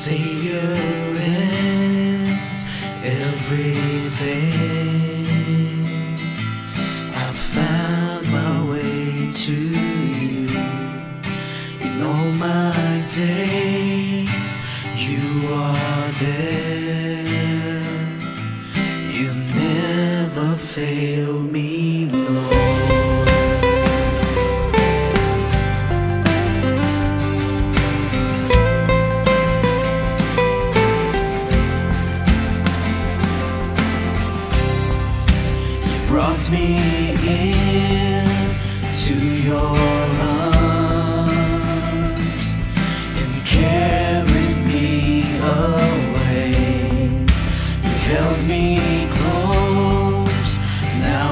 Savior and everything. I found my way to you. In all my days, you are there. You never fail me, Lord. Brought me in to your arms and carried me away. You held me close, now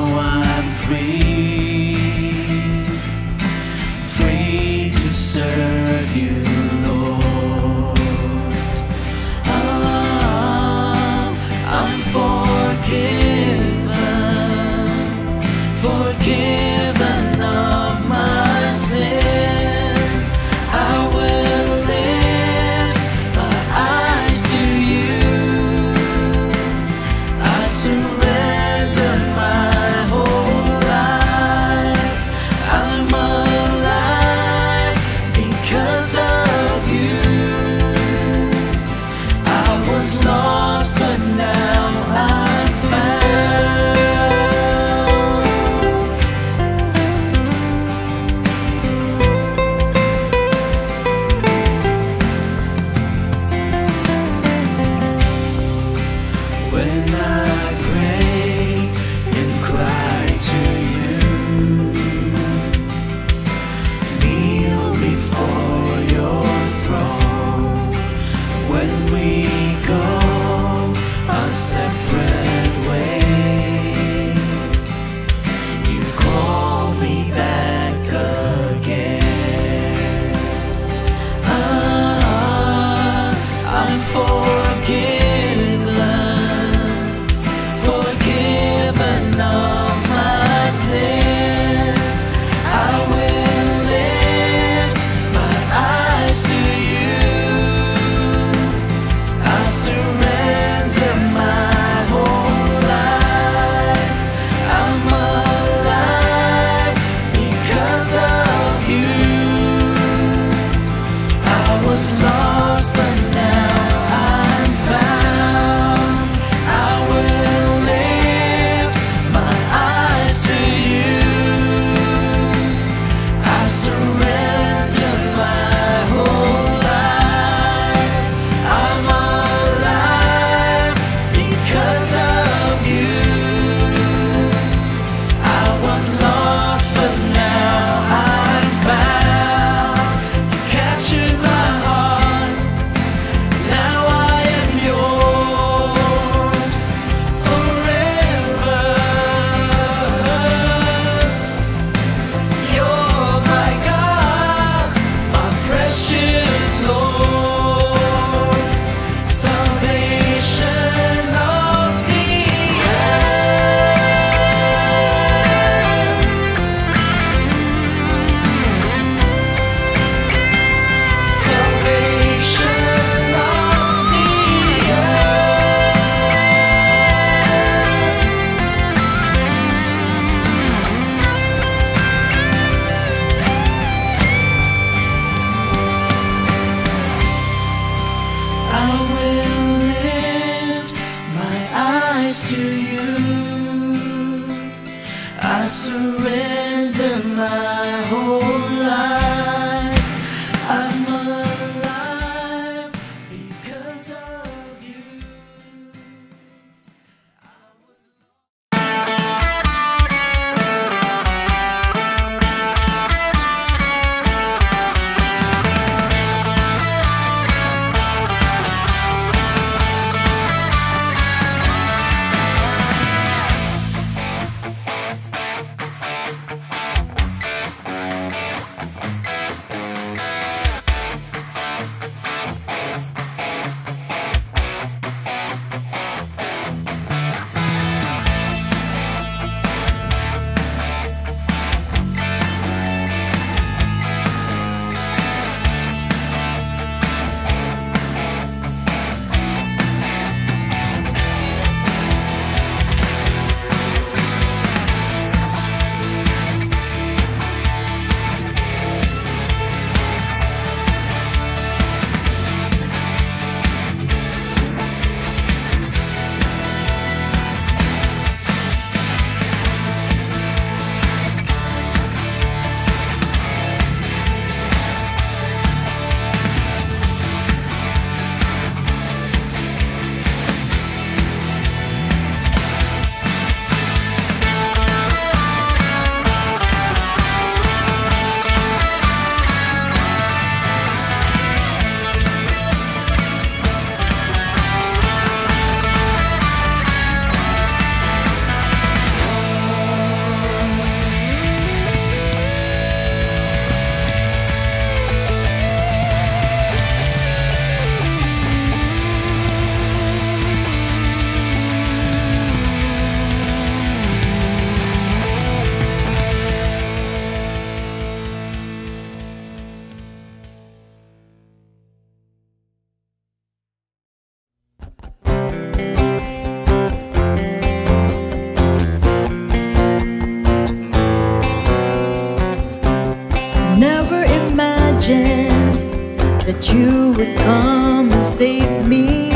that you would come and save me.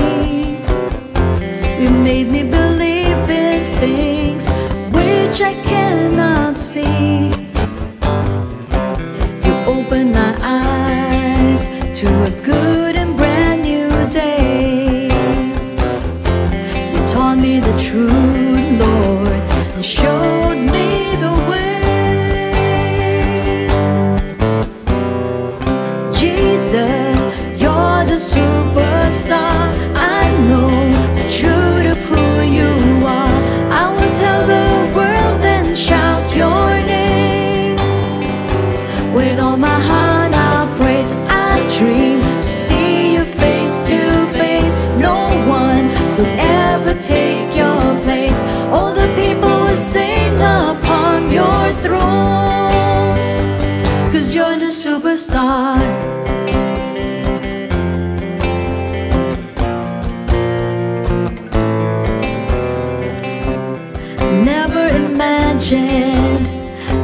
You made me believe in things which I cannot see. You opened my eyes to a good and brand new day. You taught me the truth, Lord, and showed me the way. Jesus, you're the superstar. I know the truth of who you are. I will tell the world and shout your name. With all my heart I'll praise. I dream to see you face to face. No one could ever take your place. All the people will sing upon your throne, 'cause you're the superstar. Never imagined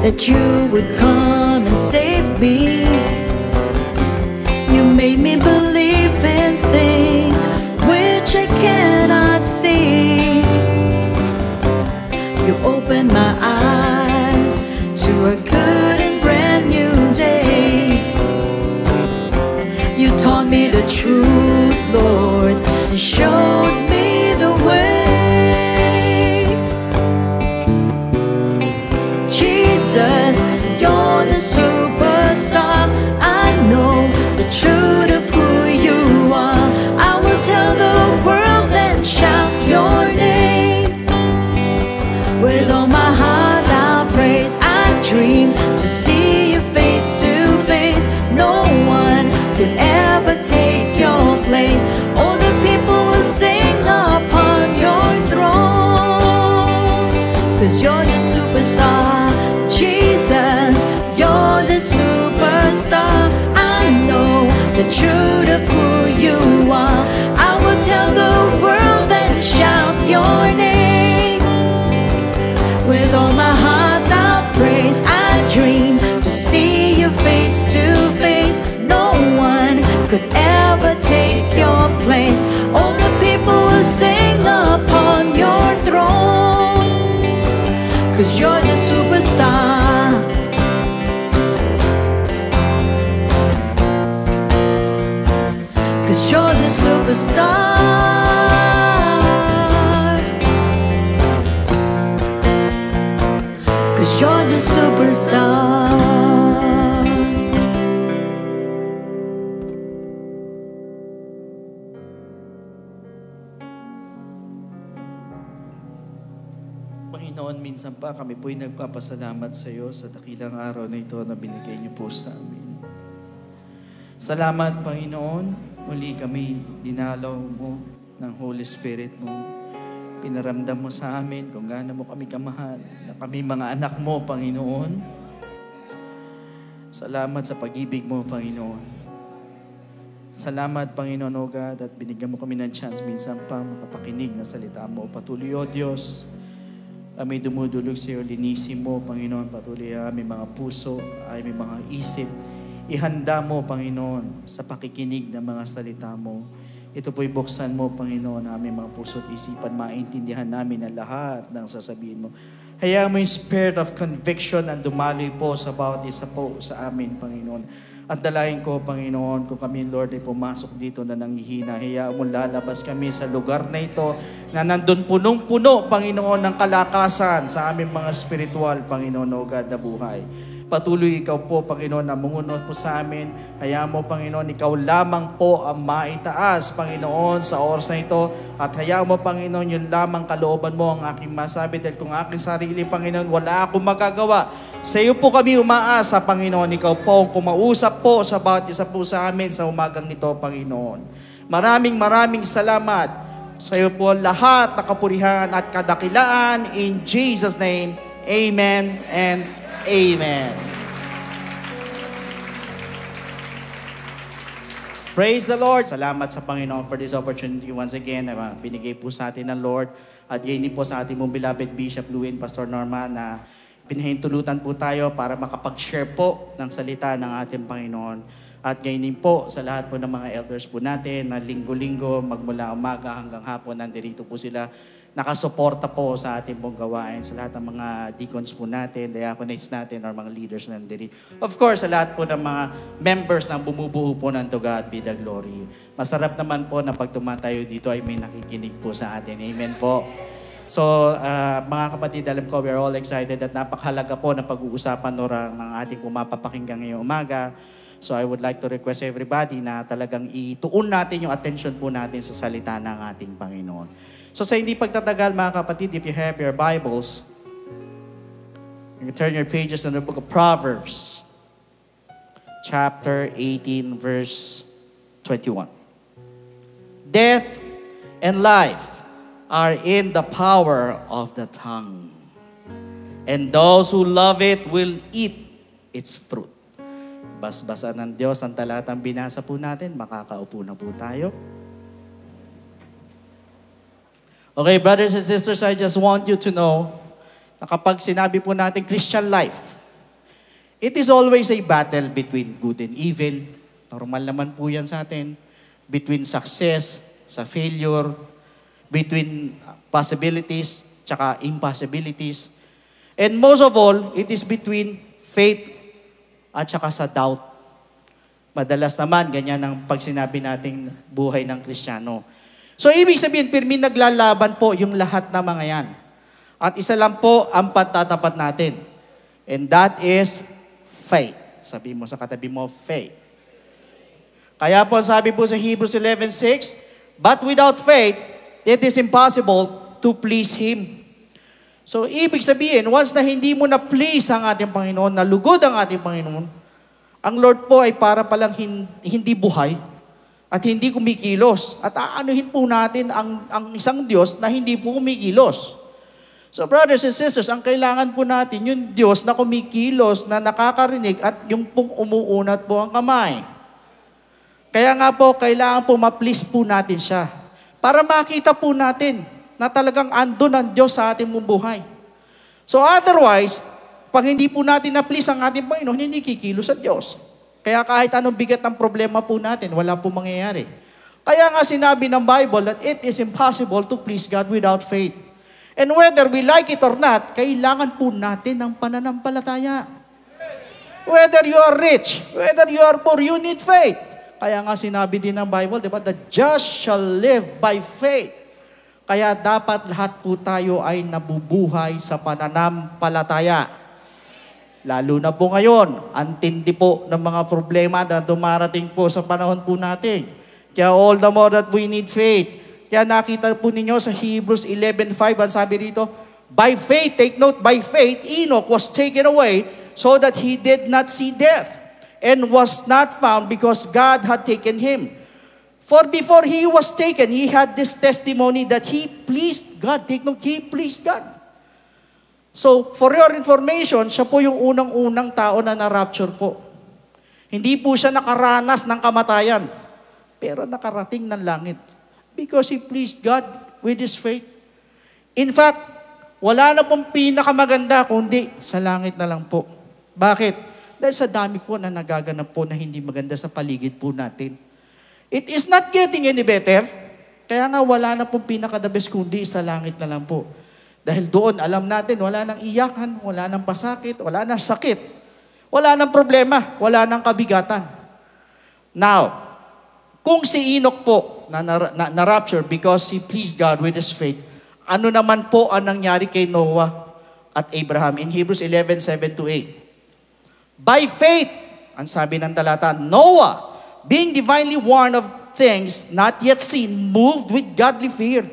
that you would come and save me. You made me believe in things which I cannot see. You opened my eyes to a good and brand new day. You taught me the truth, Lord, and showed me the way. Jesus, you're the superstar. I know the truth of who you are. I will tell the world and shout your name. With all my heart I'll praise. I dream to see you face to face. No one could ever take your place. All the people will sing upon your throne, 'cause you're the superstar. Jesus, you're the superstar. I know the truth of who you are. I will tell the world and shout your name. With all my heart I'll praise. I dream to see you face to face. No one could ever take your place. All the people will sing upon your throne, 'cause you're the superstar. 'Cause you're the superstar. 'Cause you're the superstar. Panginoon, minsan pa kami po'y nagpapasalamat sa iyo sa dakilang araw na ito na binigay niyo po sa amin. Salamat, Panginoon. Muli kami dinalaw mo ng Holy Spirit mo. Pinaramdam mo sa amin kung gaano mo kami kamahal, na kami mga anak mo, Panginoon. Salamat sa pag-ibig mo, Panginoon. Salamat, Panginoon, O God, at binigyan mo kami ng chance minsan pa makapakinig na salita mo. Patuloy, O Diyos, kami dumudulog sa iyo, linisin mo, Panginoon, patuloy ang aming mga puso, aming mga isip. Ihanda mo, Panginoon, sa pakikinig ng mga salita mo. Ito po'y buksan mo, Panginoon, ang aming mga puso at isipan. Maintindihan namin ang lahat ng sasabihin mo. Hayaan mo yung spirit of conviction ang dumaloy po sa bawat isa po sa amin, Panginoon. At dalayan ko, Panginoon, kung kami, Lord, ay pumasok dito na nanghihina, hayaan mo lalabas kami sa lugar na ito na nandun punong-puno, Panginoon, ng kalakasan sa aming mga spiritual, Panginoon, O God, na buhay. Patuloy ikaw po, Panginoon, na mungunod po sa amin. Hayaan mo, Panginoon, ikaw lamang po ang maitaas, Panginoon, sa oras na ito. At hayaan mo, Panginoon, yung lamang kalooban mo ang aking masabi. Dahil kung aking sarili, Panginoon, wala akong magagawa. Sa iyo po kami umaasa, Panginoon. Ikaw po ang kumausap po sa bawat isa po sa amin sa umagang ito, Panginoon. Maraming salamat. Sa iyo po lahat na kapurihan at kadakilaan. In Jesus' name, amen and amen. Praise the Lord. Salamat sa Panginoon for this opportunity once again na binigay po sa atin ng Lord. At yun po sa ating mong beloved Bishop Luwin, Pastor Norman, na pinahintulutan po tayo para makapag-share po ng salita ng ating Panginoon. At ngayon din po sa lahat po ng mga elders po natin na linggo-linggo, magmula umaga hanggang hapon, nandirito po sila. Nakasuporta po sa ating pong gawain, sa lahat ng mga deacons po natin, diaconates natin, or mga leaders na nandirito. Of course, sa lahat po ng mga members na bumubuo po ng To God Be the Glory. Masarap naman po na pag tumatayo dito ay may nakikinig po sa atin. Amen po. So, mga kapatid, alam ko, we're all excited at napakahalaga po na pag-uusapan ng ating pumapapakinggan ngayong umaga. So I would like to request everybody na talagang ituon natin yung attention po natin sa salita ng ating Panginoon. So sa hindi pagtatagal, mga kapatid, if you have your Bibles, you can turn your pages in the book of Proverbs, chapter 18, verse 21. Death and life are in the power of the tongue, and those who love it will eat its fruit. Basbasan ng Diyos ang talatang binasa po natin. Makakaupo na po tayo. Okay, brothers and sisters, I just want you to know na kapag sinabi po natin Christian life, it is always a battle between good and evil. Normal naman po yan sa atin. Between success, sa failure, between possibilities, tsaka impossibilities. And most of all, it is between faith at saka sa doubt. Madalas naman, ganyan ang pag sinabi nating buhay ng Kristiyano. So, ibig sabihin, pirmi naglalaban po yung lahat ng mga yan. At isa lang po ang pantatapat natin. And that is faith. Sabi mo sa katabi mo, faith. Kaya po, sabi po sa Hebrews 11:6, but without faith, it is impossible to please Him. So, ibig sabihin, once na hindi mo na-please ang ating Panginoon, nalugod ang ating Panginoon, ang Lord po ay para palang hindi buhay at hindi kumikilos. At aanuhin po natin ang isang Diyos na hindi po kumikilos. So, brothers and sisters, ang kailangan po natin, yung Diyos na kumikilos, na nakakarinig, at yung pong umuunat po ang kamay. Kaya nga po, kailangan po ma-please po natin siya. Para makita po natin na talagang andun ang Diyos sa ating buhay. So otherwise, pag hindi po natin na-please ang ating Panginoon, hindi kikilos sa Diyos. Kaya kahit anong bigat ng problema po natin, wala po mangyayari. Kaya nga sinabi ng Bible that it is impossible to please God without faith. And whether we like it or not, kailangan po natin ng pananampalataya. Whether you are rich, whether you are poor, you need faith. Kaya nga sinabi din ng Bible, di ba? The just shall live by faith. Kaya dapat lahat po tayo ay nabubuhay sa pananampalataya. Lalo na po ngayon, antindi po ng mga problema na dumarating po sa panahon po natin. Kaya all the more that we need faith. Kaya nakita po ninyo sa Hebrews 11:5, ang sabi rito, by faith, take note, by faith, Enoch was taken away so that he did not see death and was not found because God had taken him. For before he was taken, he had this testimony that he pleased God. Take note, he pleased God. So, for your information, siya po yung unang-unang tao na na-rapture po. Hindi po siya nakaranas ng kamatayan, pero nakarating ng langit. Because he pleased God with his faith. In fact, wala na pong pinakamaganda kundi sa langit na lang po. Bakit? Dahil sa dami po na nagaganap po na hindi maganda sa paligid po natin. It is not getting any better. Kaya nga wala na pong pinaka-the best kundi sa langit na lang po. Dahil doon, alam natin, wala nang iyakan, wala nang pasakit, wala nang sakit, wala nang problema, wala nang kabigatan. Now, kung si Enoch po na rapture because he pleased God with his faith, ano naman po ang nangyari kay Noah at Abraham in Hebrews 11:7-8? By faith, ang sabi ng talata, Noah, being divinely warned of things not yet seen, moved with godly fear.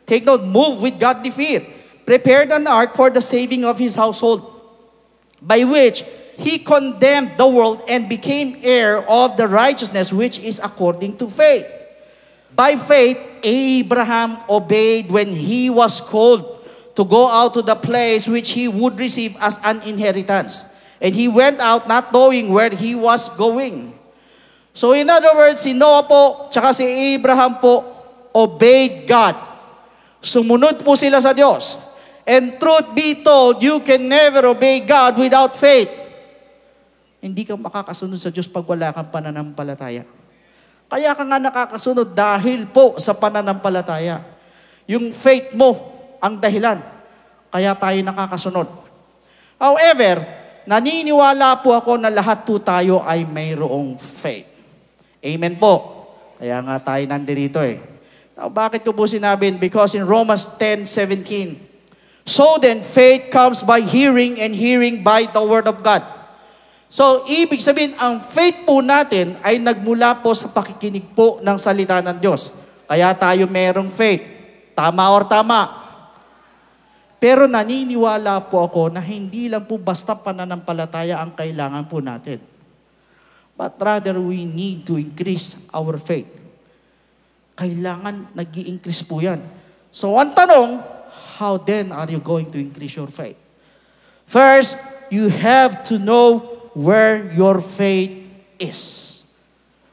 Take note, moved with godly fear. Prepared an ark for the saving of his household, by which he condemned the world and became heir of the righteousness which is according to faith. By faith, Abraham obeyed when he was called to go out to the place which he would receive as an inheritance. And he went out not knowing where he was going. So in other words, si Noah po, tsaka si Abraham po, obeyed God. Sumunod po sila sa Diyos. And truth be told, you can never obey God without faith. Hindi ka makakasunod sa Diyos pag wala kang pananampalataya. Kaya ka nga nakakasunod dahil po sa pananampalataya. Yung faith mo ang dahilan. Kaya tayo nakakasunod. However, naniniwala po ako na lahat po tayo ay mayroong faith. Amen po. Kaya nga tayo nandito eh. Now, bakit ko po sinabi? Because in Romans 10:17, so then faith comes by hearing and hearing by the word of God. So, ibig sabihin, ang faith po natin ay nagmula po sa pakikinig po ng salita ng Diyos. Kaya tayo merong faith. Tama or tama? Pero naniniwala po ako na hindi lang po basta pananampalataya ang kailangan po natin. But rather, we need to increase our faith. Kailangan nag-i-increase po yan. So, ang tanong, how then are you going to increase your faith? First, you have to know where your faith is.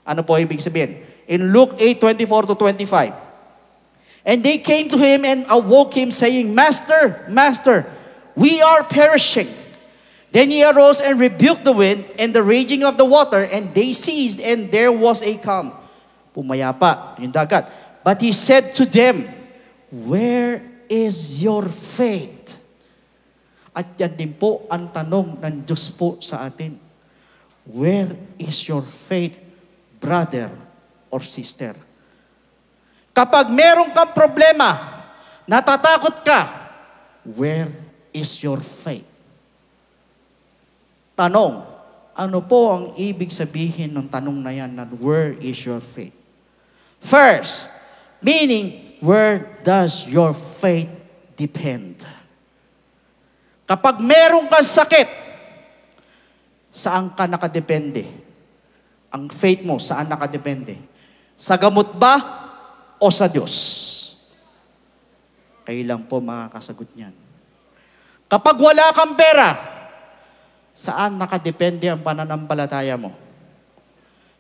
Ano po ibig sabihin? In Luke 8:24-25, and they came to him and awoke him, saying, Master, Master, we are perishing. Then he arose and rebuked the wind and the raging of the water, and they ceased, and there was a calm. Pumayapa yung dagat. But he said to them, where is your faith? At yan din po ang tanong ng Diyos po sa atin. Where is your faith, brother or sister? Kapag meron kang problema, natatakot ka, where is your faith? Tanong, ano po ang ibig sabihin ng tanong na yan na where is your faith? First, meaning, where does your faith depend? Kapag meron kang sakit, saan ka nakadepende? Ang faith mo, saan nakadepende? Sa gamot ba o sa Diyos? Kayo lang po makakasagot niyan. Kapag wala kang pera, saan nakadepende ang pananampalataya mo?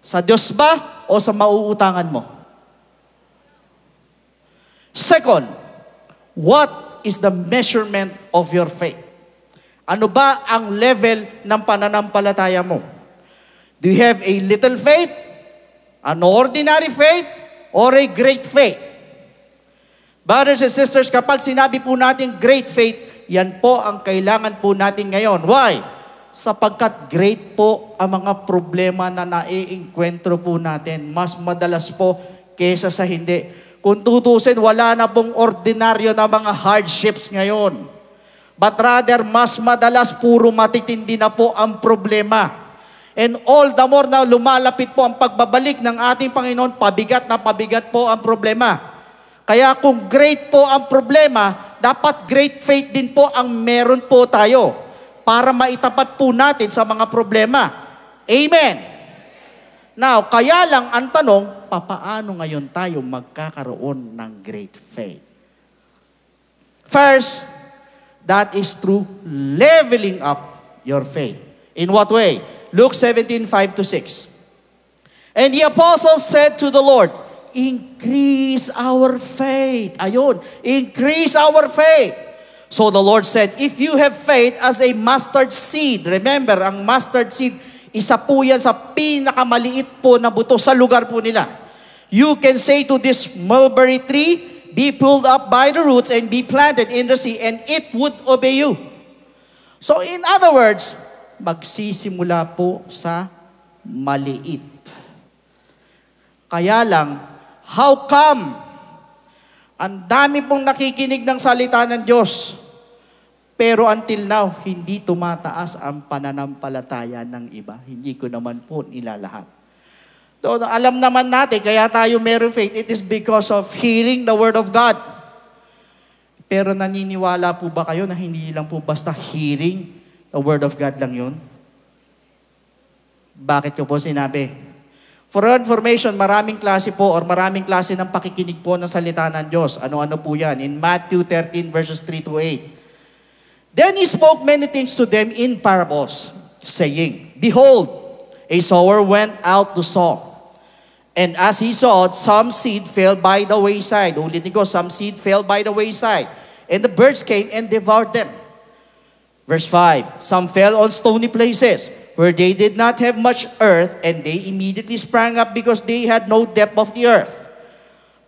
Sa Diyos ba o sa mauutangan mo? Second, what is the measurement of your faith? Ano ba ang level ng pananampalataya mo? Do you have a little faith, an ordinary faith, or a great faith? Brothers and sisters, kapag sinabi po natin great faith, yan po ang kailangan po natin ngayon. Why? Sapagkat great po ang mga problema na naiengkwentro po natin. Mas madalas po kesa sa hindi. Kung tutusin, wala na pong ordinaryo na mga hardships ngayon. But rather, mas madalas puro matitindi na po ang problema. And all the more na lumalapit po ang pagbabalik ng ating Panginoon, pabigat na pabigat po ang problema. Kaya kung great po ang problema, dapat great faith din po ang meron po tayo para maitapat po natin sa mga problema. Amen. Now, kaya lang ang tanong, papaano ngayon tayo magkakaroon ng great faith? First, that is through leveling up your faith. In what way? Luke 17:5-6. And the apostles said to the Lord, increase our faith. Ayun, increase our faith. So the Lord said, if you have faith as a mustard seed, remember, ang mustard seed, isa po yan sa pinakamaliit po na buto sa lugar po nila. You can say to this mulberry tree, be pulled up by the roots and be planted in the sea, and it would obey you. So in other words, magsisimula po sa maliit. Kaya lang, how come? Ang dami pong nakikinig ng salita ng Diyos, pero until now, hindi tumataas ang pananampalataya ng iba. Hindi ko naman po nilalahat. So, alam naman natin, kaya tayo meron faith, it is because of hearing the Word of God. Pero naniniwala po ba kayo na hindi lang po basta hearing the Word of God lang yun? Bakit ko po sinabi? For information, maraming klase po or maraming klase ng pakikinig po ng salita ng Diyos. Ano-ano po yan? In Matthew 13 verses 3-8. Then he spoke many things to them in parables, saying, behold, a sower went out to sow. And as he sowed, some seed fell by the wayside. Ulitin ko, some seed fell by the wayside. And the birds came and devoured them. Verse 5, some fell on stony places, where they did not have much earth, and they immediately sprang up because they had no depth of the earth.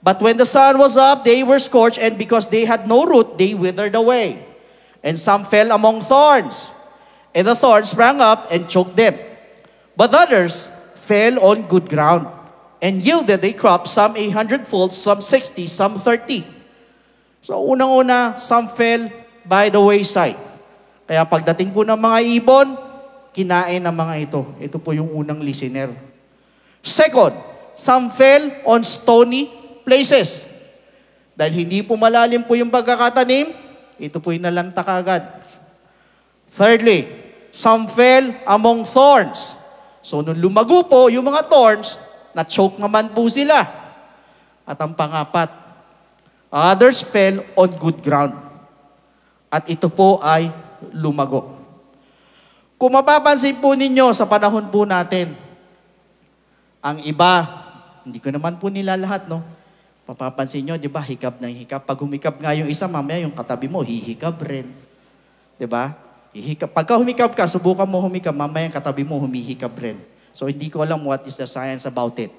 But when the sun was up, they were scorched, and because they had no root, they withered away. And some fell among thorns, and the thorns sprang up and choked them. But others fell on good ground, and yielded a crop, some 100-fold, some 60, some 30. So unang-una, some fell by the wayside. Kaya pagdating po ng mga ibon, kinain ng mga ito. Ito po yung unang listener. Second, some fell on stony places. Dahil hindi po malalim po yung pagkakatanim, ito po yung nalanta kagad. Thirdly, some fell among thorns. So nung lumago po yung mga thorns, na-choke naman po sila. At ang pangapat, others fell on good ground. At ito po ay lumago. Kung mapapansin po ninyo sa panahon po natin, ang iba, hindi ko naman po nila lahat, no? Mapapansin nyo, di ba, hikab ng hikab. Pag humikab nga yung isa, mamaya yung katabi mo, hihikab rin. Di ba? Pagka humikab ka, subukan mo humikab, mamaya yung katabi mo, humihikab rin. So, hindi ko alam what is the science about it.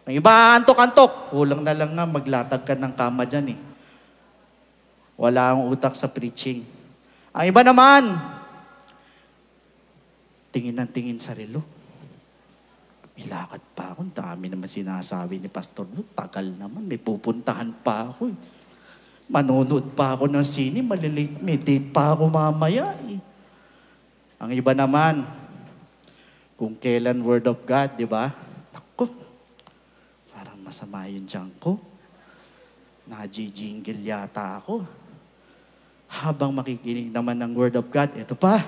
Ang iba, antok-antok. Kulang na lang nga, maglatag ka ng kama dyan eh. Wala akong utak sa preaching. Ang iba naman, tingin ng tingin sa relo. May lakad pa ako. Dami naman sinasabi ni Pastor. Tagal naman. May pupuntahan pa ako. Manonood pa ako ng sine. Malilate. May date pa ako mamaya. Ang iba naman, kung kailan Word of God, di ba? Naku, parang masama yung tiyan ko. Naji-jingle yata ako. Habang makikinig naman ng Word of God, ito pa.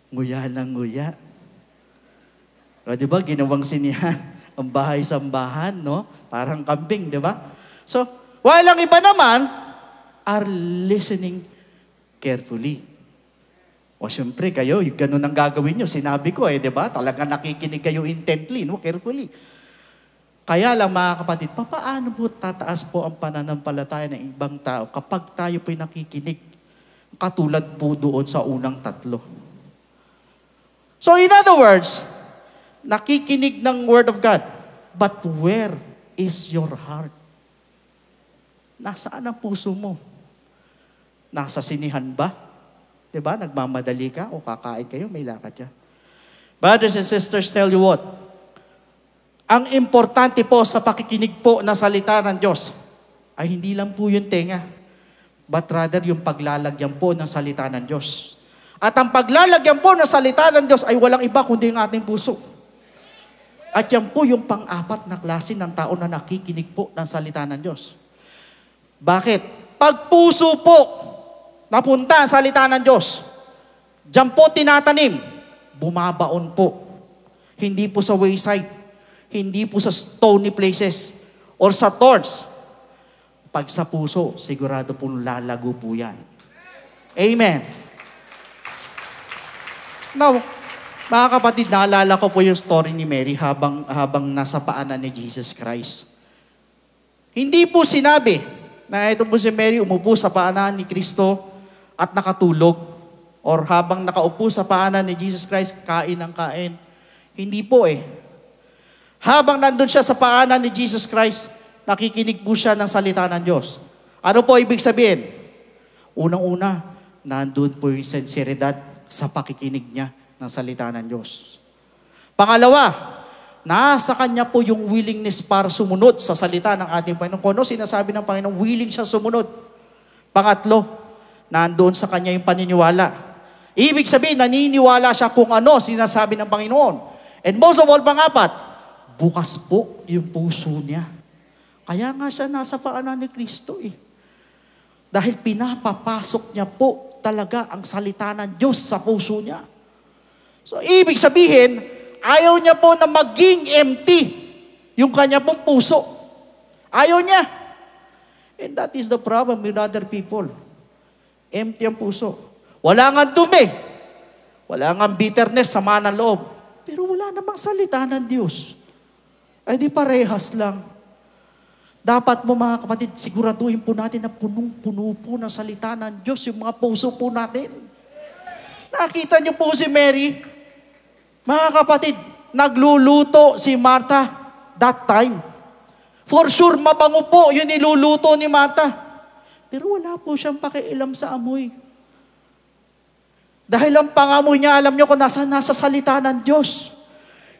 Nguya ng nguya. O, di ba, ginawang sinihan ang bahay-sambahan, no? Parang kambing, di ba? So, while ang iba naman are listening carefully. O, syempre, kayo, yung ganun ang gagawin nyo. Sinabi ko, di ba? Talaga nakikinig kayo intently, no? Carefully. Kaya lang, mga kapatid, paano po tataas po ang pananampalataya ng ibang tao kapag tayo po'y nakikinig? Katulad po doon sa unang tatlo. So, in other words, nakikinig ng Word of God. But where is your heart? Nasaan ang puso mo? Nasa sinihan ba? Diba? Nagmamadali ka o kakain kayo, may lakad ka. Brothers and sisters, tell you what? Ang importante po sa pakikinig po na salita ng Diyos ay hindi lang po yung tenga, but rather yung paglalagyan po ng salita ng Diyos. At ang paglalagyan po ng salita ng Diyos ay walang iba kundi yung ating puso. At yan po yung pang-apat na klase ng tao na nakikinig po ng salita ng Diyos. Bakit? Pag puso po napunta ang salita ng Diyos, diyan po tinatanim, bumabaon po. Hindi po sa wayside, hindi po sa stony places or sa thorns. Pag sa puso, sigurado po lalago po yan. Amen. Now, mga kapatid, naalala ko po yung story ni Mary habang nasa paanan ni Jesus Christ. Hindi po sinabi na ito po si Mary umupo sa paanan ni Kristo at nakatulog. Or habang nakaupo sa paanan ni Jesus Christ, kain ng kain. Hindi po eh. Habang nandun siya sa paanan ni Jesus Christ, nakikinig po siya ng salita ng Diyos. Ano po ibig sabihin? Unang-una, nandun po yung sinseridad sa pakikinig niya ng salita ng Diyos. Pangalawa, nasa kanya po yung willingness para sumunod sa salita ng ating Panginoon. Kung ano sinasabi ng Panginoon, willing siya sumunod. Pangatlo, nandoon sa kanya yung paniniwala. Ibig sabihin, naniniwala siya kung ano sinasabi ng Panginoon. And most of all, pangapat, bukas po yung puso niya. Kaya nga siya nasa paanan ni Kristo eh. Dahil pinapapasok niya po talaga ang salita ng Diyos sa puso niya. So, ibig sabihin, ayaw niya po na maging empty yung kanya pong puso. Ayaw niya. And that is the problem with other people. Empty ang puso. Wala nga dumi. Wala nga bitterness, sama ng loob. Pero wala namang salita ng Diyos. Ay di parehas lang. Dapat mo mga kapatid, siguraduhin po natin na punong-puno po ng salita ng Diyos yung mga puso po natin. Nakita niyo po si Mary? Mga kapatid, nagluluto si Martha that time. For sure, mabango po yung niluluto ni Martha. Pero wala po siyang pakialam sa amoy. Dahil ang pangamoy niya, alam niyo kung nasa salita ng Diyos.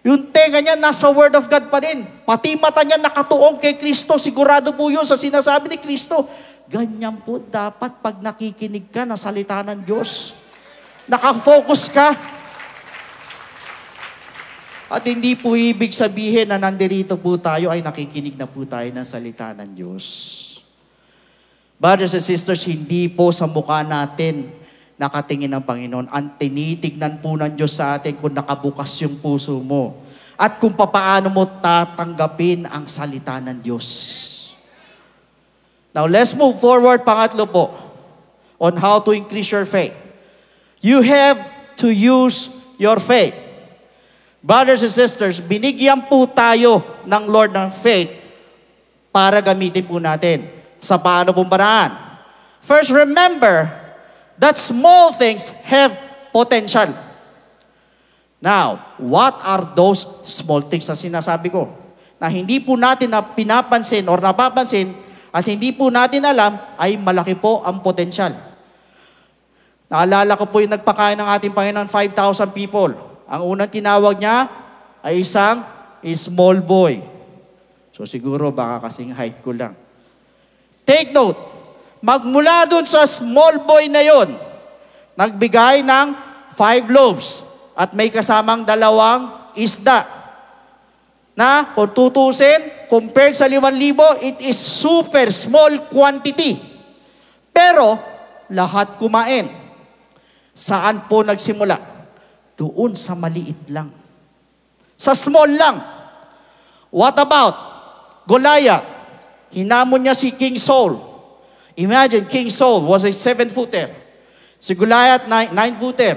Yung tenga niya, nasa Word of God pa rin. Pati mata niya nakatuong kay Kristo. Sigurado po yun sa sinasabi ni Kristo. Ganyan po dapat pag nakikinig ka na salita ng Diyos. Nakafocus ka. At hindi po ibig sabihin na nandirito po tayo ay nakikinig na po tayo ng salita ng Diyos. Brothers and sisters, hindi po sa mukha natin nakatingin ng Panginoon. Ang tinitignan po ng Diyos sa atin kung nakabukas yung puso mo at kung papaano mo tatanggapin ang salita ng Diyos. Now, let's move forward. Pangatlo po, on how to increase your faith. You have to use your faith. Brothers and sisters, binigyan po tayo ng Lord ng faith para gamitin po natin. Sa paano pong paraan? First, remember that small things have potential. Now, what are those small things na sinasabi ko? Na hindi po natin na pinapansin or napapansin at hindi po natin alam ay malaki po ang potensyal. Naalala ko po yung nagpakain ng ating Panginoon, 5,000 people. Ang unang tinawag niya ay isang small boy. So siguro baka kasing height ko lang. Take note, magmula dun sa small boy na yon, nagbigay ng 5 loaves at may kasamang 2 isda. Na kung tutusin, compared sa 5,000, it is super small quantity. Pero lahat kumain. Saan po nagsimula? Doon sa maliit lang. Sa small lang. What about Goliath? Hinamon niya si King Saul. Imagine, King Saul was a 7-footer. Si Goliath, 9-footer.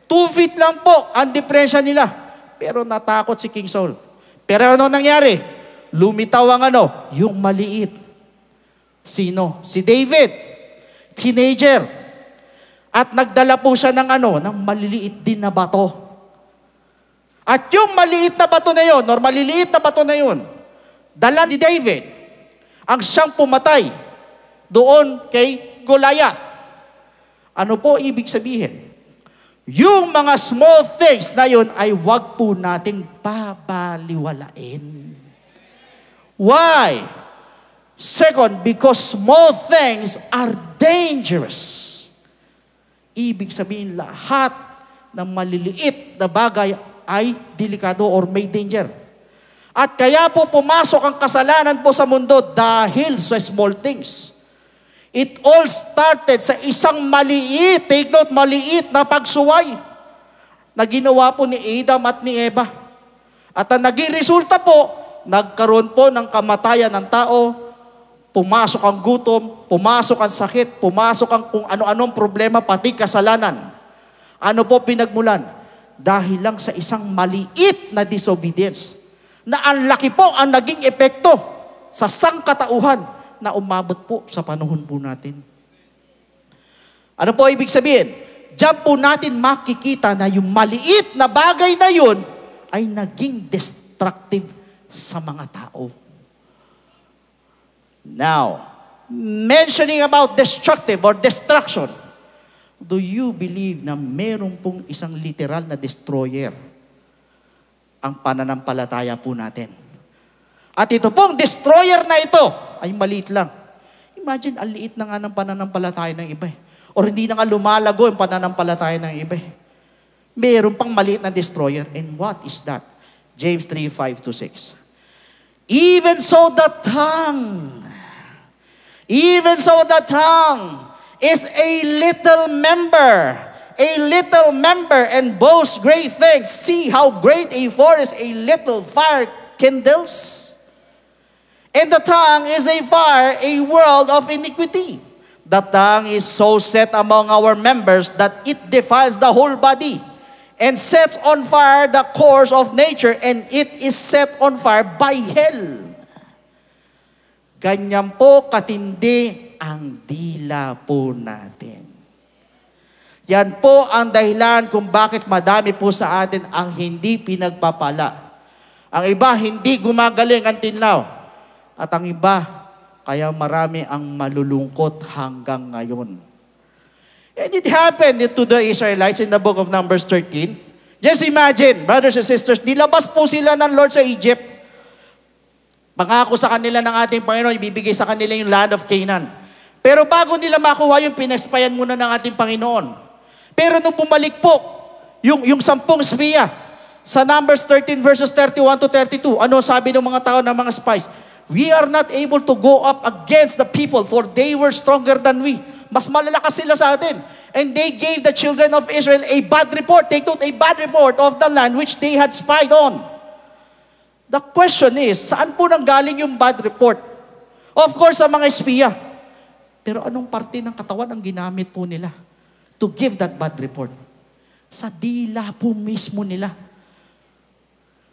2 feet lang po ang diferensya nila. Pero natakot si King Saul. Pero ano nangyari? Lumitaw ang yung maliit. Sino? Si David. Teenager. At nagdala po siya ng ng maliliit din na bato. At yung maliit na bato na yon, or maliliit na bato na yon, dala ni David ang siyang pumatay doon kay Goliath. Ano po ibig sabihin? Yung mga small things na yon ay wag po nating babaliwalain. Why? Second, because small things are dangerous. Ibig sabihin, lahat ng maliliit na bagay ay delikado or may danger. At kaya po pumasok ang kasalanan po sa mundo dahil sa small things. It all started sa isang maliit, take note, maliit na pagsuway na ginawa po ni Adam at ni Eva. At ang naging resulta po, nagkaroon po ng kamatayan ng tao, pumasok ang gutom, pumasok ang sakit, pumasok ang kung ano-anong problema, pati kasalanan. Ano po pinagmulan? Dahil lang sa isang maliit na disobedience na ang laki po ang naging epekto sa sangkatauhan na umabot po sa panahon po natin. Ano po ibig sabihin? Diyan po natin makikita na yung maliit na bagay na yun ay naging destructive sa mga tao. Now, mentioning about destructive or destruction, do you believe na meron pong isang literal na destroyer ang pananampalataya po natin? At ito pong destroyer na ito ay maliit lang. Imagine, ang liit na nga ng pananampalataya ng iba. Or hindi na nga lumalago ang pananampalataya ng iba. Meron pang maliit na destroyer. And what is that? James 3:5-6. Even so the tongue is a little member and boasts great things. See how great a forest a little fire kindles. And the tongue is a fire, a world of iniquity. The tongue is so set among our members that it defiles the whole body and sets on fire the course of nature, and it is set on fire by hell. Ganyan po katindi ang dila po natin. Yan po ang dahilan kung bakit madami po sa atin ang hindi pinagpapala. Ang iba hindi gumagaling until now. At ang iba, kaya marami ang malulungkot hanggang ngayon. And it happened to the Israelites in the book of Numbers 13. Just imagine, brothers and sisters, nilabas po sila ng Lord sa Egypt. Pangako sa kanila ng ating Panginoon, ibibigay sa kanila yung land of Canaan. Pero bago nila makuha yung pinexpayan muna ng ating Panginoon. Pero nung bumalik po, yung 10 espiya, sa Numbers 13 verses 31 to 32, ano sabi ng mga tao ng mga spies? We are not able to go up against the people for they were stronger than we. Mas malalakas sila sa atin. And they gave the children of Israel a bad report. They took a bad report of the land which they had spied on. The question is, saan po nanggaling yung bad report? Of course, sa mga espiya. Pero anong parte ng katawan ang ginamit po nila to give that bad report? Sa dila po mismo nila.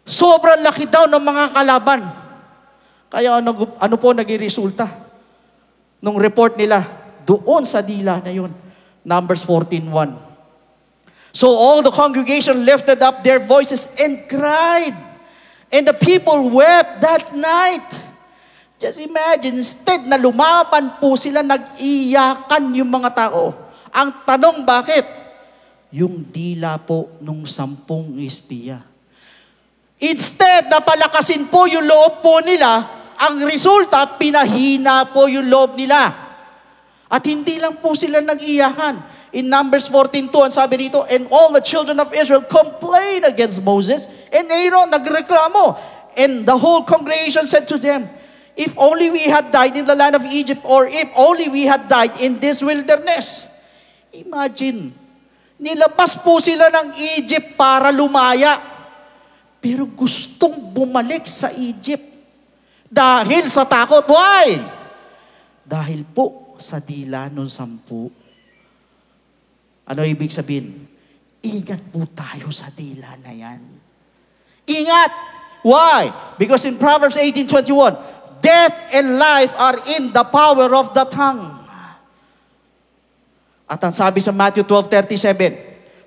Sobrang laki daw ng mga kalaban. Kaya ano po naging resulta? Nung report nila, doon sa dila na yun. Numbers 14:1. So all the congregation lifted up their voices and cried. And the people wept that night. Just imagine, instead na lumaban po sila, nag-iyakan yung mga tao. Ang tanong, bakit? Yung dila po nung 10 espiya. Instead na palakasin po yung loob po nila, ang resulta, pinahina po yung loob nila. At hindi lang po sila nag-iyakan. In Numbers 14:2, ang sabi dito, and all the children of Israel complained against Moses, and Aaron nagreklamo. And the whole congregation said to them, if only we had died in the land of Egypt, or if only we had died in this wilderness. Imagine, nilabas po sila ng Egypt para lumaya, pero gustong bumalik sa Egypt. Dahil sa takot. Why? Dahil po sa dila ng 10. Ano ibig sabihin? Ingat po tayo sa dila na yan. Ingat! Why? Because in Proverbs 18:21, death and life are in the power of the tongue. At ang sabi sa Matthew 12:37,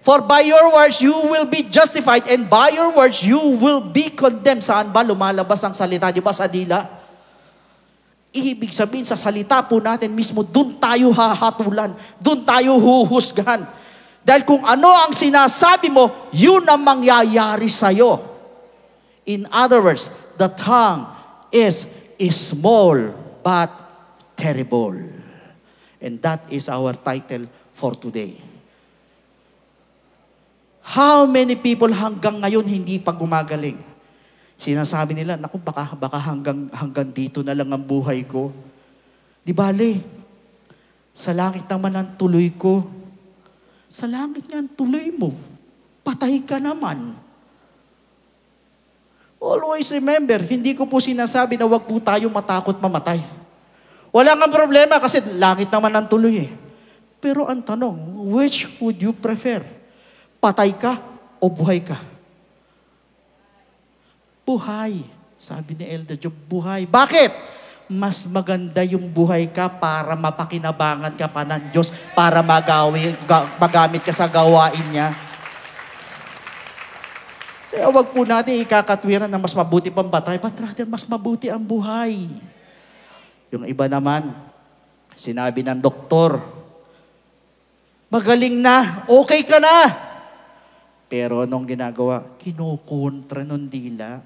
for by your words you will be justified, and by your words you will be condemned. Saan ba lumalabas ang salita? Di ba sa dila? Ibig sabihin sa salita po natin mismo, dun tayo hahatulan, dun tayo huhusgahan. Dahil kung ano ang sinasabi mo, yun ang mangyayari sa'yo. In other words, the tongue is small but terrible. And that is our title for today. How many people hanggang ngayon hindi pa gumagaling? Sinasabi nila, naku, baka hanggang dito na lang ang buhay ko. Di bale, sa langit naman ang tuloy ko. Sa langit nga ang tuloy mo. Patay ka naman. Always remember, hindi ko po sinasabi na wag po tayo matakot mamatay. Wala nga problema kasi langit naman ang tuloy eh. Pero ang tanong, which would you prefer? Patay ka o buhay ka? Buhay. Sabi ni Elder Job, buhay. Bakit? Mas maganda yung buhay ka para mapakinabangan ka pa ng Diyos, para magamit ka sa gawain niya. Kaya wag po natin ikakatwiran na mas mabuti pang patay, but rather mas mabuti ang buhay. Yung iba naman, sinabi ng doktor, magaling na, okay ka na. Pero anong ginagawa? Kinukontra ng dila.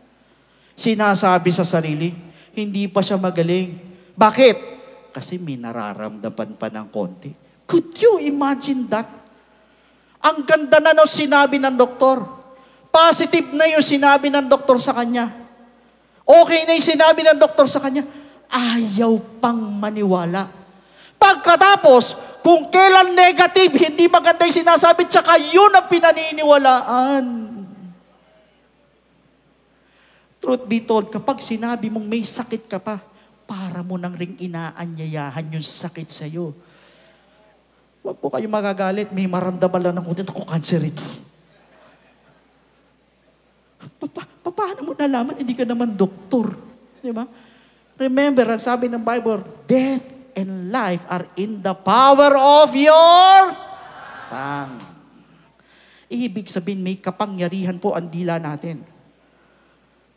Sinasabi sa sarili, hindi pa siya magaling. Bakit? Kasi may nararamdaman pa ng konti. Could you imagine that? Ang ganda na ng sinabi ng doktor. Positive na yung sinabi ng doktor sa kanya. Okay na yung sinabi ng doktor sa kanya. Ayaw pang maniwala. Pagkatapos, kung kailan negative, hindi maganda yung sinasabi, tsaka yun ang pinaniniwalaan. Truth be told, kapag sinabi mong may sakit ka pa, para mo nang ring inaanyayahan yung sakit sa'yo. Huwag po kayo magagalit, may maramdaman lang ng kunti, ako cancer ito. Paano mo nalaman? Hindi ka naman doktor. Di ba? Remember, ang sabi ng Bible, death and life are in the power of your tang. Ibig sabihin, may kapangyarihan po ang dila natin.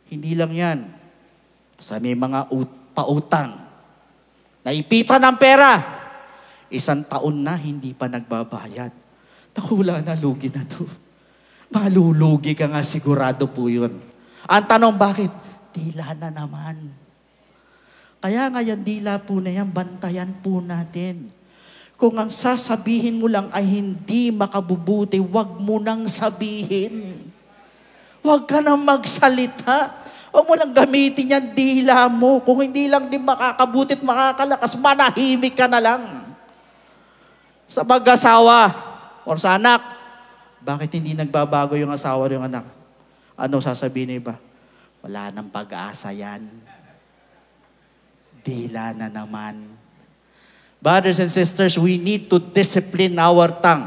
Hindi lang yan. Sa may mga pautang, naipitan ng pera, 1 taon na hindi pa nagbabayad. Wala na, lugi na to. Malulugi ka nga, sigurado po yun. Ang tanong, bakit? Dila na naman. Kaya nga yan, dila po na yan, bantayan po natin. Kung ang sasabihin mo lang ay hindi makabubuti, wag mo nang sabihin. Wag ka nang magsalita. Huwag mo lang gamitin yan, dila mo. Kung hindi lang din makakabuti at makakalakas, manahimik ka na lang. Sa mag-asawa or sa anak, bakit hindi nagbabago yung asawa o yung anak? Ano sasabihin niya ba? Wala nang pag-asa yan. Dila na naman. Brothers and sisters, we need to discipline our tongue.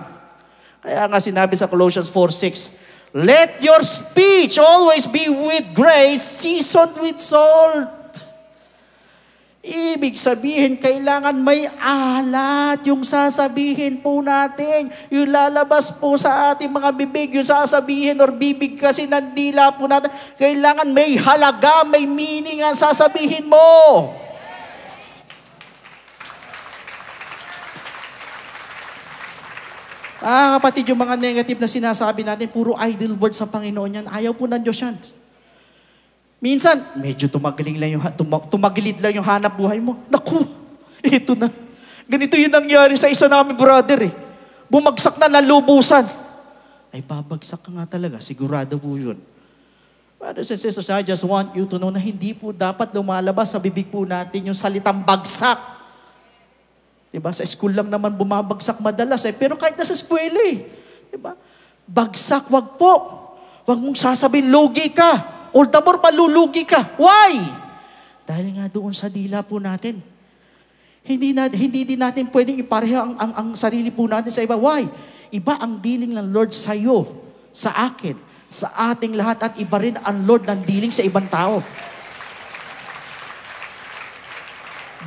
Kaya nga sinabi sa Colossians 4:6, let your speech always be with grace, seasoned with salt. Ibig sabihin, kailangan may alat yung sasabihin po natin. Yung lalabas po sa ating mga bibig, yung sasabihin or bibig kasi ng dila po natin. Kailangan may halaga, may meaning ang sasabihin mo. Kapatid, yung mga negative na sinasabi natin, puro idle words sa Panginoon yan. Ayaw po ng Diyos yan. Minsan, medyo tumagilid lang yung hanap buhay mo. Naku, ito na. Ganito yung nangyari sa isa namin brother eh. Bumagsak na nalubusan. Ay, babagsak ka nga talaga. Sigurado po yun. Brothers and sisters, I just want you to know na hindi po dapat lumalabas sa bibig po natin yung salitang bagsak. Diba? Sa school lang naman bumabagsak madalas eh. Pero kahit nasa eskwela eh. Diba? Bagsak, wag po. Wag mong sasabihin, lugi ka. Or the more malulugi ka. Why? Dahil nga doon sa dila po natin. Hindi din natin pwedeng ipareha ang sarili po natin sa iba. Why? Iba ang dealing ng Lord sa iyo, sa akin, sa ating lahat, at iba rin ang Lord ng dealing sa ibang tao.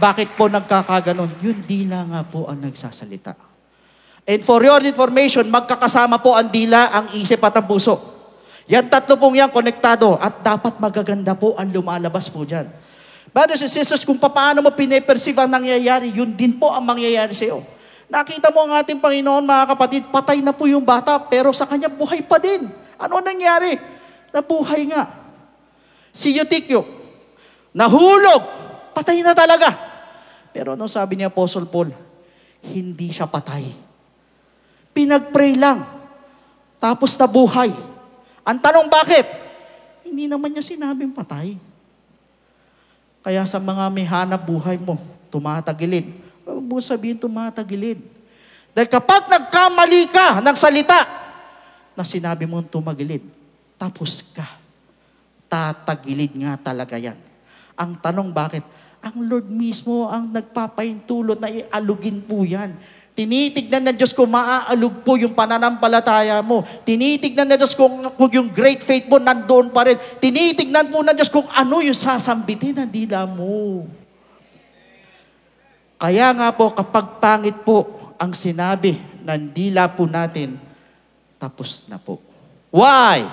Bakit po nagkakaganon? Yun dila nga po ang nagsasalita. And for your information, magkakasama po ang dila, ang isip at ang puso. Yan tatlo pong yan konektado at dapat magaganda po ang lumalabas po dyan. Brothers and sisters, kung paano mo pine-perceive ang nangyayari, yun din po ang mangyayari sa iyo. Nakita mo ang ating Panginoon, mga kapatid, patay na po yung bata, pero sa kanya buhay pa din. Ano nangyari? Nabuhay nga. Si Eutychio, nahulog, patay na talaga. Pero ano sabi ni Apostle Paul? Hindi siya patay. Pinag-pray lang, tapos nabuhay. Ang tanong, bakit? Hindi naman niya sinabing patay. Kaya sa mga may hanap buhay mo, tumatagilid. Huwag mo sabihin tumatagilid. Dahil kapag nagkamali ka ng salita na sinabi mo tumagilid, tapos ka. Tatagilid nga talaga yan. Ang tanong, bakit? Ang Lord mismo ang nagpapahintulot na ialugin po yan. Tinitignan ng Diyos kung maaalog po yung pananampalataya mo. Tinitignan ng Diyos kung yung great faith mo nandoon pa rin. Tinitignan po ng Diyos kung ano yung sasambitin na dila mo. Kaya nga po, kapag pangit po ang sinabi ng dila po natin, tapos na po. Why?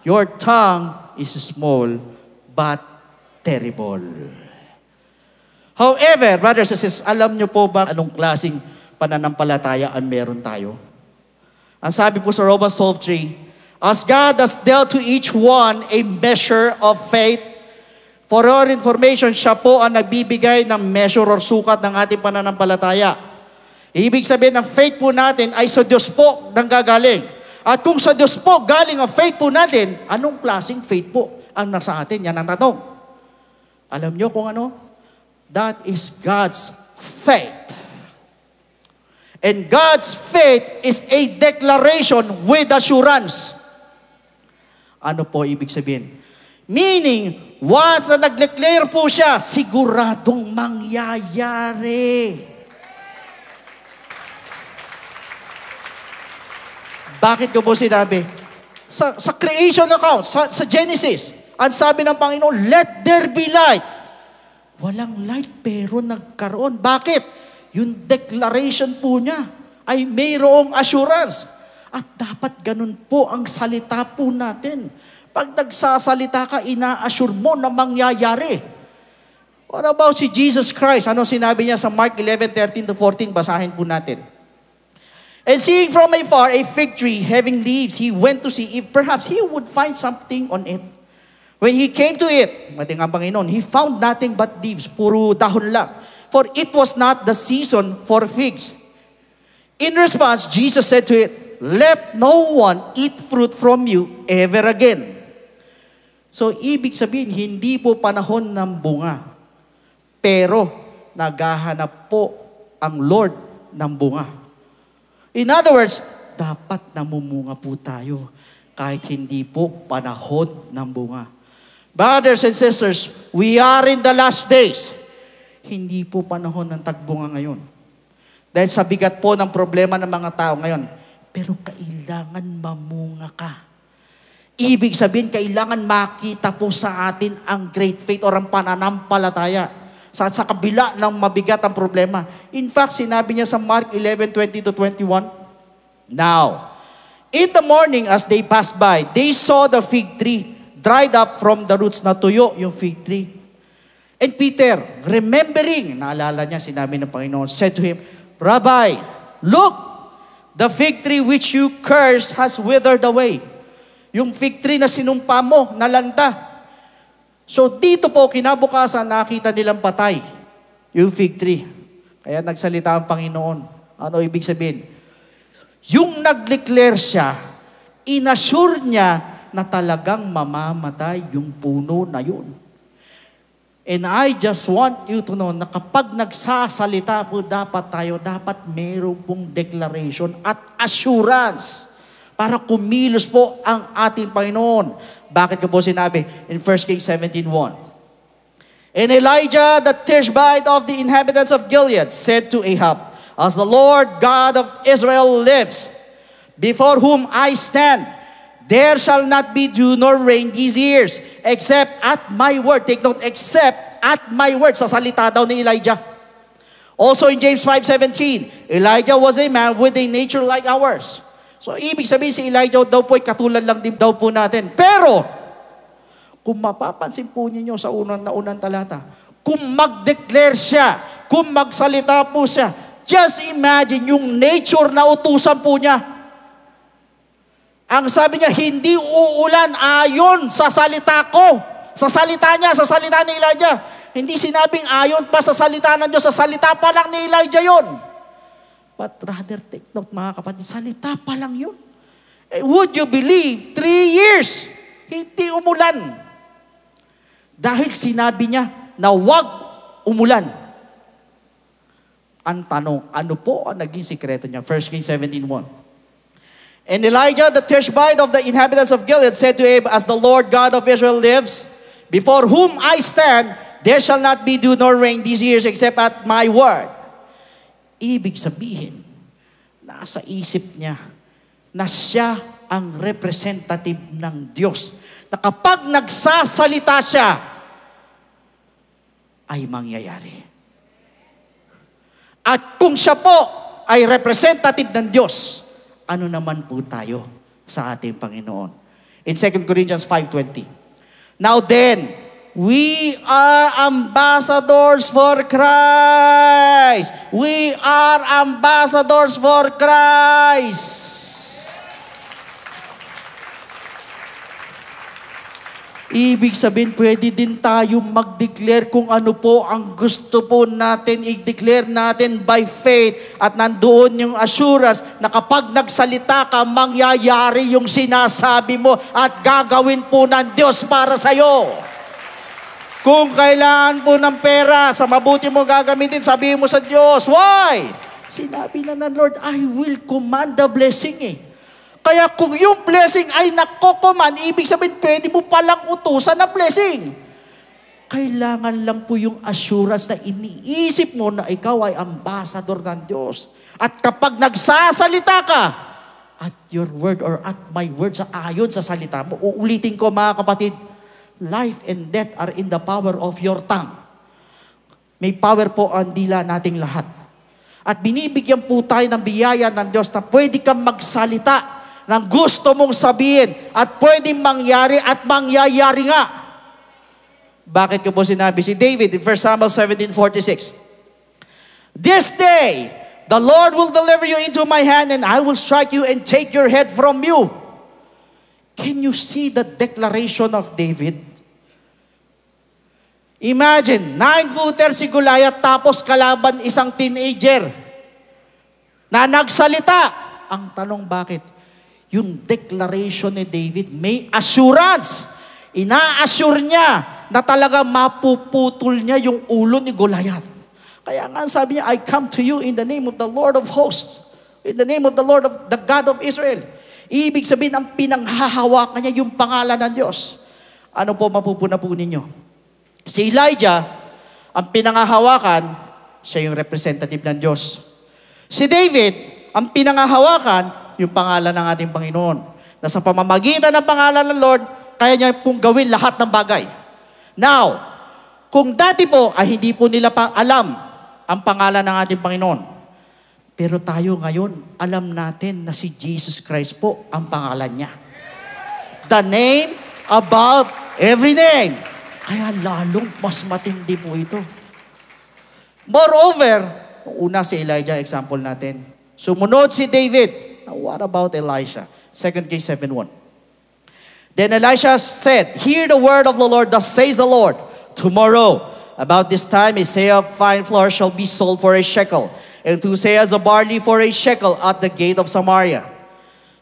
Your tongue is small but terrible. However, brothers and sisters, alam nyo po ba anong klaseng pananampalataya ang meron tayo? Ang sabi po sa Romans 12:3, as God has dealt to each one a measure of faith, for your information, siya po ang nagbibigay ng measure or sukat ng ating pananampalataya. Ibig sabihin, ang faith po natin ay sa Diyos po nang gagaling. At kung sa Diyos po galing ang faith po natin, anong klaseng faith po ang nasa atin? Yan ang tanong. Alam nyo kung ano? That is God's faith. And God's faith is a declaration with assurance. Ano po ibig sabihin? Meaning, once na nag-declare po siya, siguradong mangyayari. Bakit ko po sinabi? Sa creation account, sa Genesis, ang sabi ng Panginoon, let there be light. Walang light pero nagkaroon. Bakit? Yung declaration po niya ay mayroong assurance. At dapat ganun po ang salita po natin. Pag nagsasalita ka, ina-assure mo na mangyayari. What about si Jesus Christ? Ano sinabi niya sa Mark 11:13-14? Basahin po natin. And seeing from afar a fig tree having leaves, he went to see if perhaps he would find something on it. When he came to it, mating ang Panginoon, he found nothing but leaves, puro dahon lang. For it was not the season for figs. In response, Jesus said to it, "Let no one eat fruit from you ever again." So, ibig sabihin, hindi po panahon ng bunga. Pero, naghahanap po ang Lord ng bunga. In other words, dapat namumunga po tayo kahit hindi po panahon ng bunga. Brothers and sisters, we are in the last days. Hindi po panahon ng tagbunga ngayon. Dahil sa bigat po ng problema ng mga tao ngayon, pero kailangan mamunga ka. Ibig sabihin, kailangan makita po sa atin ang great faith or ang pananampalataya sa kabila ng mabigat ang problema. In fact, sinabi niya sa Mark 11:20-21, "Now, in the morning as they passed by, they saw the fig tree dried up from the roots." Natuyo yung fig tree. And Peter, remembering, naalala niya, sinabi ng Panginoon, said to him, "Rabbi, look, the fig tree which you cursed has withered away." Yung fig tree na sinumpa mo, nalanta. So dito po, kinabukasan, nakita nilang patay yung fig tree. Kaya nagsalita ang Panginoon. Ano ibig sabihin? Yung nag-declare siya, inassure niya na talagang mamamatay yung puno na yun. And I just want you to know na kapag nagsasalita po dapat meron pong declaration at assurance para kumilos po ang ating Panginoon. Bakit ko po sinabi? In 1 Kings 17:1. "And Elijah the Tishbite of the inhabitants of Gilead said to Ahab, As the Lord God of Israel lives, before whom I stand, there shall not be dew nor rain these years, except at my word." Take note, except at my word. Sa salita daw ni Elijah. Also in James 5:17, Elijah was a man with a nature like ours. So ibig sabihin si Elijah daw po ay katulad lang din daw po natin. Pero, kung mapapansin po ninyo sa unang talata, kung mag-declare siya, kung magsalita po siya, just imagine yung nature na utusan po niya. Ang sabi niya, hindi uulan ayon sa salita ko. Sa salita niya, sa salita ni Elijah. Hindi sinabing ayon pa sa salita ng Diyos, sa salita pa lang ni Elijah yon. But rather, take note mga kapatid, salita pa lang yun. Would you believe, 3 years, hindi umulan. Dahil sinabi niya na wag umulan. Ang tanong, ano po ang naging sikreto niya? 1 Kings 17:1. "And Elijah the Tishbite of the inhabitants of Gilead said to Ahab, As the Lord God of Israel lives, before whom I stand, there shall not be dew nor rain these years except at my word." Ibig sabihin, nasa isip niya na siya ang representative ng Diyos. Na kapag nagsasalita siya, ay mangyayari. At kung siya po ay representative ng Diyos, ano naman po tayo sa ating Panginoon? In 2 Corinthians 5:20, "Now then, we are ambassadors for Christ. We are ambassadors for Christ." Ibig sabihin, pwede din tayo mag-declare kung ano po ang gusto po natin, i-declare natin by faith. At nandoon yung assurance na kapag nagsalita ka, mangyayari yung sinasabi mo at gagawin po ng Diyos para sa'yo. Kung kailangan po ng pera, sa mabuti mo gagamitin, sabihin mo sa Diyos, why? Sinabi na ng Lord, I will command the blessing eh. Kaya kung yung blessing ay nako-command, ibig sabihin, pwede mo palang utusan ng blessing. Kailangan lang po yung assurance na iniisip mo na ikaw ay ambassador ng Diyos. At kapag nagsasalita ka, at your word or at my word, sa ayon sa salita mo, uulitin ko mga kapatid, life and death are in the power of your tongue. May power po ang dila nating lahat. At binibigyan po tayo ng biyaya ng Diyos na pwede kang magsalita ng gusto mong sabihin at pwedeng mangyari at mangyayari nga. Bakit ko po sinabi? Si David in 1 Samuel 17:46. This day, the Lord will deliver you into my hand and I will strike you and take your head from you. Can you see the declaration of David? Imagine, 9-footer si Goliath tapos kalaban isang teenager na nagsalita. Ang tanong bakit? Yung declaration ni David may assurance. Ina-assure niya na talaga mapuputol niya yung ulo ni Goliath. Kaya nga sabi niya, I come to you in the name of the Lord of hosts. In the name of the Lord of the God of Israel. Ibig sabihin, ang pinanghahawakan niya yung pangalan ng Diyos. Ano po mapupuna po ninyo? Si Elijah, ang pinanghahawakan, siya yung representative ng Diyos. Si David, ang pinanghahawakan, yung pangalan ng ating Panginoon. Na sa pamamagitan ng pangalan ng Lord, kaya niya pong gawin lahat ng bagay. Now, kung dati po ay hindi po nila pa alam ang pangalan ng ating Panginoon. Pero tayo ngayon, alam natin na si Jesus Christ po ang pangalan niya. The name above every name. Kaya lalong mas matindi po ito. Moreover, una si Elijah, example natin. Sumunod si David. Now, what about Elisha? 2 Kings 7:1. Then Elisha said, hear the word of the Lord, thus says the Lord, tomorrow, about this time, a seah of fine flour shall be sold for a shekel, and 2 seahs of barley for a shekel at the gate of Samaria.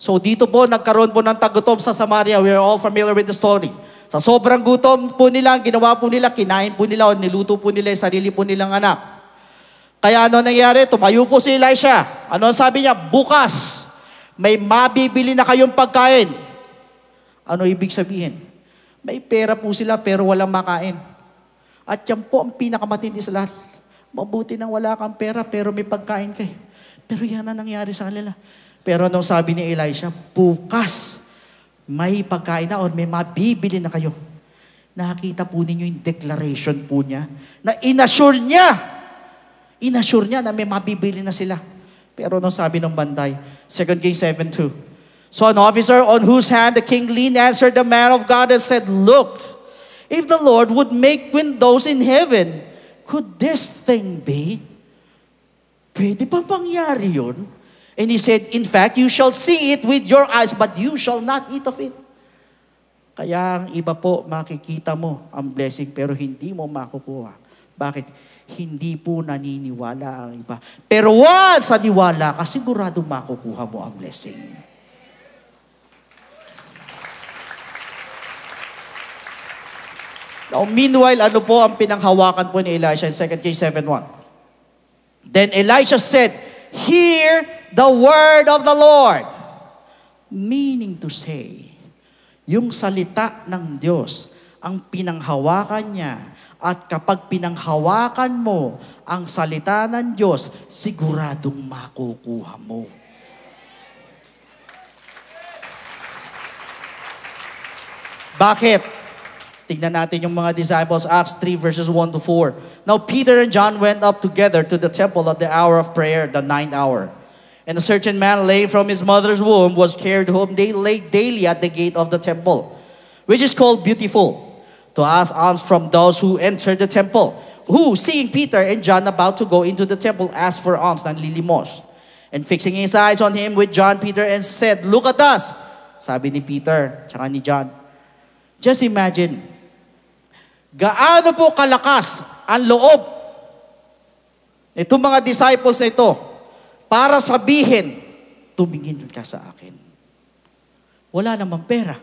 So dito po, nagkaroon po ng tagutom sa Samaria. We are all familiar with the story. Sa sobrang gutom po nila, ang ginawa po nila, kinain po nila o niluto po nila yung sarili po nilang anak. Kaya ano nangyari? Tumayo po si Elisha. Ano ang sabi niya? Bukas, may mabibili na kayong pagkain. Ano ibig sabihin? May pera po sila pero walang makain. At yan po ang pinakamatindi sa lahat. Mabuti nang wala kang pera pero may pagkain kayo. Pero yan ang nangyari sa kanila. Pero anong sabi ni Elisha? Bukas, may pagkain na o may mabibili na kayo. Nakita po ninyo yung declaration po niya na inassure niya na may mabibili na sila. Pero anong sabi ng banday? 2 Kings 7:2. So an officer on whose hand the king leaned answered the man of God and said, look, if the Lord would make windows in heaven, could this thing be? Pwede ba mangyari yun? And he said, in fact, you shall see it with your eyes, but you shall not eat of it. Kaya ang iba po, makikita mo ang blessing, pero hindi mo makukuha. Bakit? Hindi po naniniwala ang iba. Pero once naniwala ka, sigurado makukuha mo ang blessing. Now, meanwhile, ano po ang pinanghawakan po ni Elisha in 2 Kings 7:1? Then Elisha said, hear the word of the Lord. Meaning to say, yung salita ng Diyos, ang pinanghawakan niya, at kapag pinanghawakan mo ang salita ng Diyos, siguradong makukuha mo. Bakit? Tingnan natin yung mga disciples, Acts 3:1-4. Now Peter and John went up together to the temple at the hour of prayer, the 9th hour. And a certain man lay from his mother's womb was carried home. They laid daily at the gate of the temple, which is called Beautiful, to ask alms from those who entered the temple, who, seeing Peter and John about to go into the temple, asked for alms, nanlilimos. And fixing his eyes on him with John, Peter, and said, look at us. Sabi ni Peter, tsaka ni John. Just imagine, gaano po kalakas ang loob itong mga disciples na ito para sabihin, tumingin ka sa akin. Wala namang pera.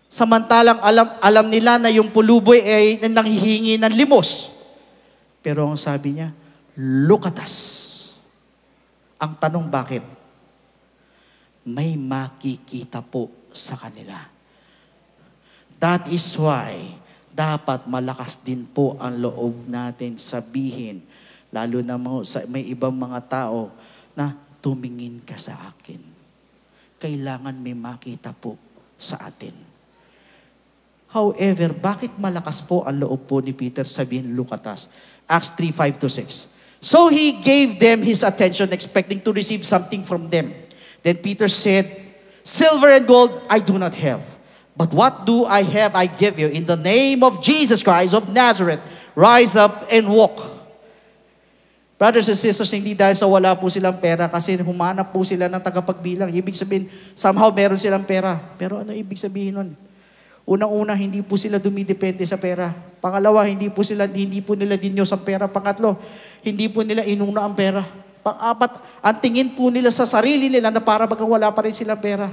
Samantalang alam nila na yung puluboy ay nanghihingi ng limos. Pero ang sabi niya, look at us. Ang tanong bakit? May makikita po sa kanila. That is why dapat malakas din po ang loob natin sabihin, lalo na may ibang mga tao na tumingin ka sa akin. Kailangan may makita po sa atin. However, bakit malakas po ang loob po ni Peter sabihin, look at us? Acts 3:5-6. So he gave them his attention, expecting to receive something from them. Then Peter said, "Silver and gold I do not have, but what do I have I give you. In the name of Jesus Christ of Nazareth, rise up and walk." Brothers and sisters, hindi dahil sa wala po silang pera, kasi humanap po sila ng tagapagbilang. Ibig sabihin, somehow meron silang pera. Pero ano ibig sabihin nun? Unang-una, hindi po sila dumidepende sa pera. Pangalawa, hindi po nila dinyos ang pera. Pangatlo, hindi po nila inuna ang pera. Pang-apat, ang tingin po nila sa sarili nila na para bagang wala pa rin silang pera.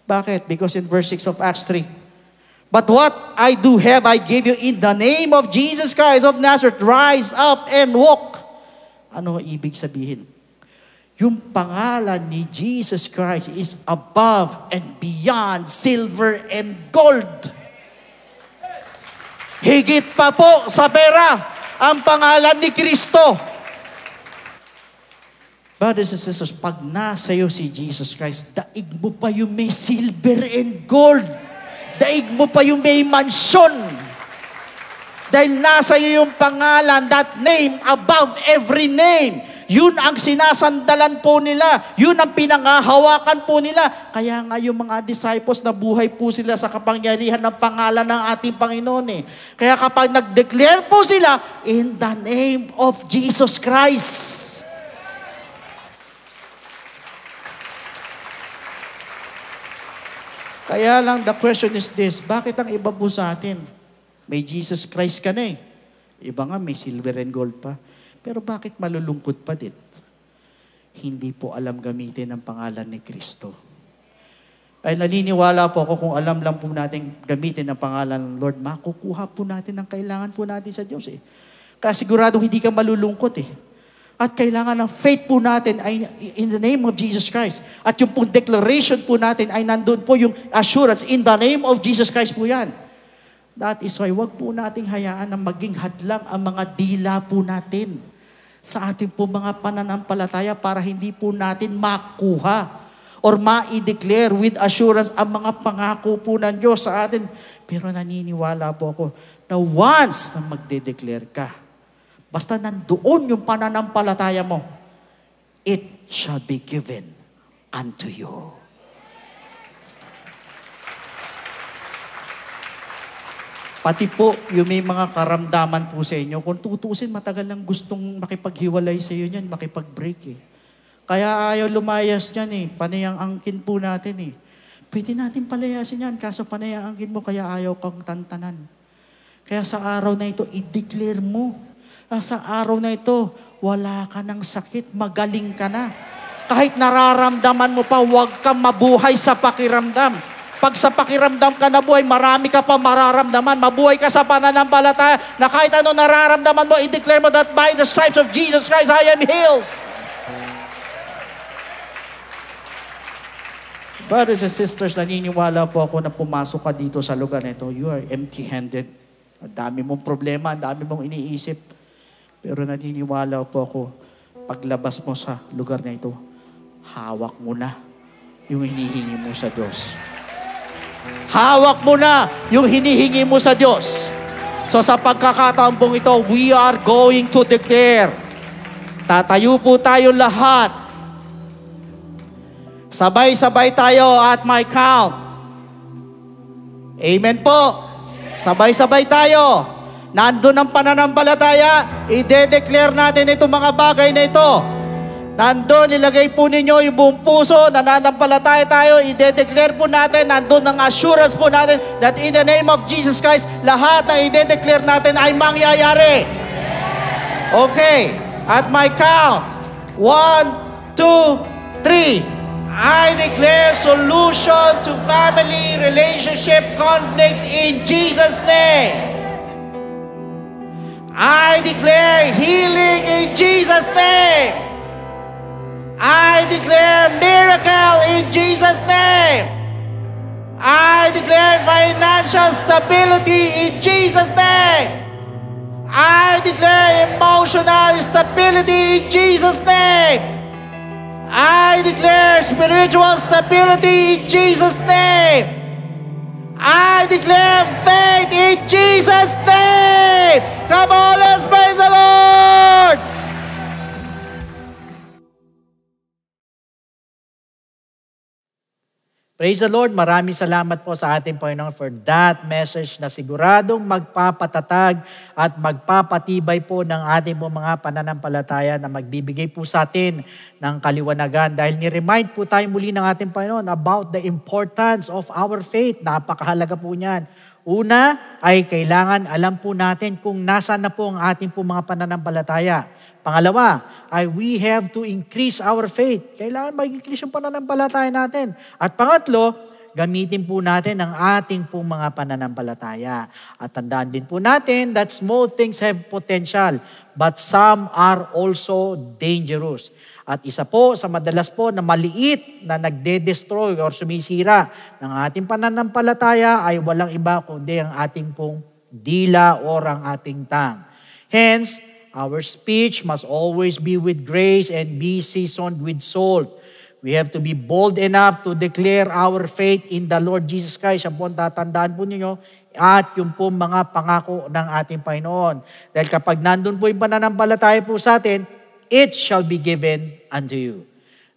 Bakit? Because in verse 6 of Acts 3, "But what I do have, I give you in the name of Jesus Christ of Nazareth. Rise up and walk." Ano ibig sabihin? Yung pangalan ni Jesus Christ is above and beyond silver and gold. Higit pa po sa pera ang pangalan ni Kristo. Brothers and sisters, pag nasa iyo si Jesus Christ, daig mo pa yung may silver and gold. Daig mo pa yung may mansyon. Dahil nasa iyo yung pangalan, that name above every name. Yun ang sinasandalan po nila. Yun ang pinangahawakan po nila. Kaya nga yung mga disciples, nabuhay po sila sa kapangyarihan ng pangalan ng ating Panginoon eh. Kaya kapag nag-declare po sila, in the name of Jesus Christ. Kaya lang, the question is this, bakit ang iba po sa atin? May Jesus Christ ka na eh. Iba nga, may silver and gold pa. Pero bakit malulungkot pa din? Hindi po alam gamitin ang pangalan ni Kristo. Ay naniniwala po ako kung alam lang po natin gamitin ang pangalan ng Lord, makukuha po natin ang kailangan po natin sa Diyos eh. Kaya siguradong hindi ka malulungkot eh. At kailangan ng faith po natin ay in the name of Jesus Christ. At yung pong declaration po natin ay nandun po yung assurance, in the name of Jesus Christ po yan. That is why wag po nating hayaan na maging hadlang ang mga dila po natin sa ating po mga pananampalataya para hindi po natin makuha or ma-declare with assurance ang mga pangako po ng Diyos sa atin. Pero naniniwala po ako na once na magde-declare ka, basta nandoon yung pananampalataya mo, it shall be given unto you. Pati po, yung may mga karamdaman po sa inyo, kung tutusin, matagal lang gustong makipaghiwalay sa iyo niyan, makipag-break eh. Kaya ayaw lumayas niyan eh, panay ang angkin po natin eh. Pwede natin palayasin yan, kaso panay ang angkin mo, kaya ayaw kang tantanan. Kaya sa araw na ito, i-declare mo. Sa araw na ito, wala ka ng sakit, magaling ka na. Kahit nararamdaman mo pa, huwag kang mabuhay sa pakiramdam. Pag sa pakiramdam ka na buhay, marami ka pa mararamdaman. Mabuhay ka sa pananampalataya na kahit ano nararamdaman mo, i-declare mo that by the stripes of Jesus Christ, I am healed. Brothers and sisters, naniniwala po ako na pumasok ka dito sa lugar na ito. You are empty-handed. Ang dami mong problema, ang dami mong iniisip. Pero naniniwala po ako, paglabas mo sa lugar na ito, hawak mo na yung hinihingi mo sa Diyos. Hawak mo na yung hinihingi mo sa Diyos. So sa pagkakataon pong ito, we are going to declare. Tatayo po tayo lahat. Sabay-sabay tayo at my count. Amen po. Sabay-sabay tayo. Nandun ang pananampalataya, i-declare natin itong mga bagay na ito. Nandun, ilagay po ninyo yung buong puso, nananampalataya tayo, i-declare po natin, nandun ang assurance po natin that in the name of Jesus Christ, lahat na i-declare natin ay mangyayari. Okay, at my count, 1, 2, 3. I declare solution to family relationship conflicts in Jesus' name. I declare healing in Jesus' name. I declare miracle in Jesus' name. I declare financial stability in Jesus' name. I declare emotional stability in Jesus' name. I declare spiritual stability in Jesus' name. I declare faith in Jesus' name. Come on, let's praise the Lord. Praise the Lord. Maraming salamat po sa ating Panginoon for that message na siguradong magpapatatag at magpapatibay po ng ating po mga pananampalataya na magbibigay po sa atin ng kaliwanagan. Dahil ni-remind po tayo muli ng ating Panginoon about the importance of our faith. Napakahalaga po niyan. Una ay kailangan alam po natin kung nasaan na po ang ating po mga pananampalataya. Pangalawa ay we have to increase our faith. Kailangan mag-increase yung pananampalataya natin. At pangatlo, gamitin po natin ang ating po mga pananampalataya. At tandaan din po natin that small things have potential, but some are also dangerous. At isa po sa madalas po na maliit na nagde-destroy or sumisira ng ating pananampalataya ay walang iba kundi ang ating pong dila or ang ating tang. Hence, our speech must always be with grace and be seasoned with salt. We have to be bold enough to declare our faith in the Lord Jesus Christ. Yan po ang tatandaan po ninyo at yung po mga pangako ng ating Panginoon. Dahil kapag nandun po yung pananampalataya po sa atin, it shall be given unto you.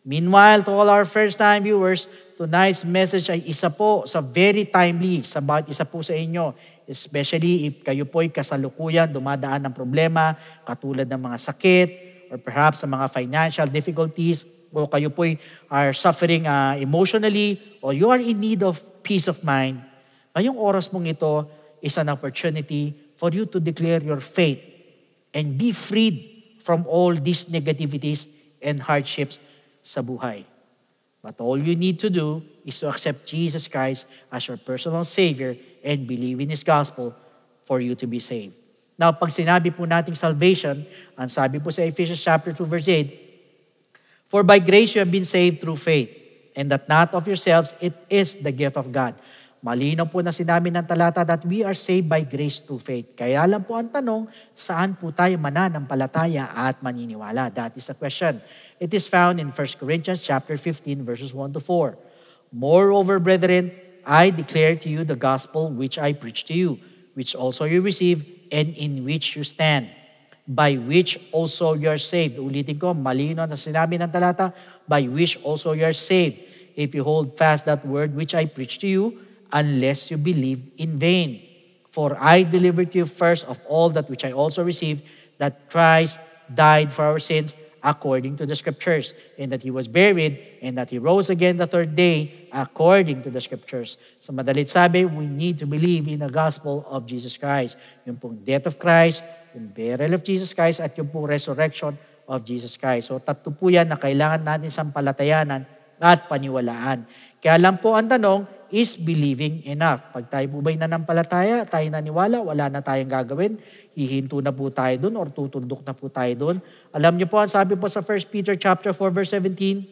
Meanwhile, to all our first-time viewers, tonight's message ay isa po sa very timely sa bawat isa po sa inyo. Especially if kayo po'y kasalukuyan, dumadaan ng problema, katulad ng mga sakit, or perhaps sa mga financial difficulties, o kayo po'y are suffering emotionally, or you are in need of peace of mind. Ngayong oras mong ito is an opportunity for you to declare your faith and be freed from all these negativities and hardships sa buhay. But all you need to do is to accept Jesus Christ as your personal Savior and believe in His gospel for you to be saved. Now, pag sinabi po nating salvation, ang sabi po sa Ephesians chapter 2 verse 8, for by grace you have been saved through faith, and that not of yourselves, it is the gift of God. Malinaw po na sinabi ng talata that we are saved by grace through faith. Kaya lang po ang tanong, saan po tayo mananampalataya at maniniwala? That is the question. It is found in 1 Corinthians chapter 15 verses 1 to 4. Moreover, brethren, I declare to you the gospel which I preach to you, which also you receive, and in which you stand, by which also you are saved. Ulitin ko, malinaw na sinabi ng talata, by which also you are saved, if you hold fast that word which I preach to you, unless you believed in vain. For I delivered to you first of all that which I also received, that Christ died for our sins according to the Scriptures, and that He was buried, and that He rose again the third day according to the Scriptures. Sa madalit sabi, we need to believe in the gospel of Jesus Christ. Yung pong death of Christ, yung burial of Jesus Christ, at yung pong resurrection of Jesus Christ. So tatlo po yan na kailangan natin sampalatayanan at paniwalaan. Kaya lang po ang tanong, is believing enough? Pag tayo po ba'y nanampalataya, tayo naniwala, wala na tayong gagawin, hihinto na po tayo dun or tutundok na po tayo dun. Alam niyo po, ang sabi po sa 1 Peter chapter 4 verse 17,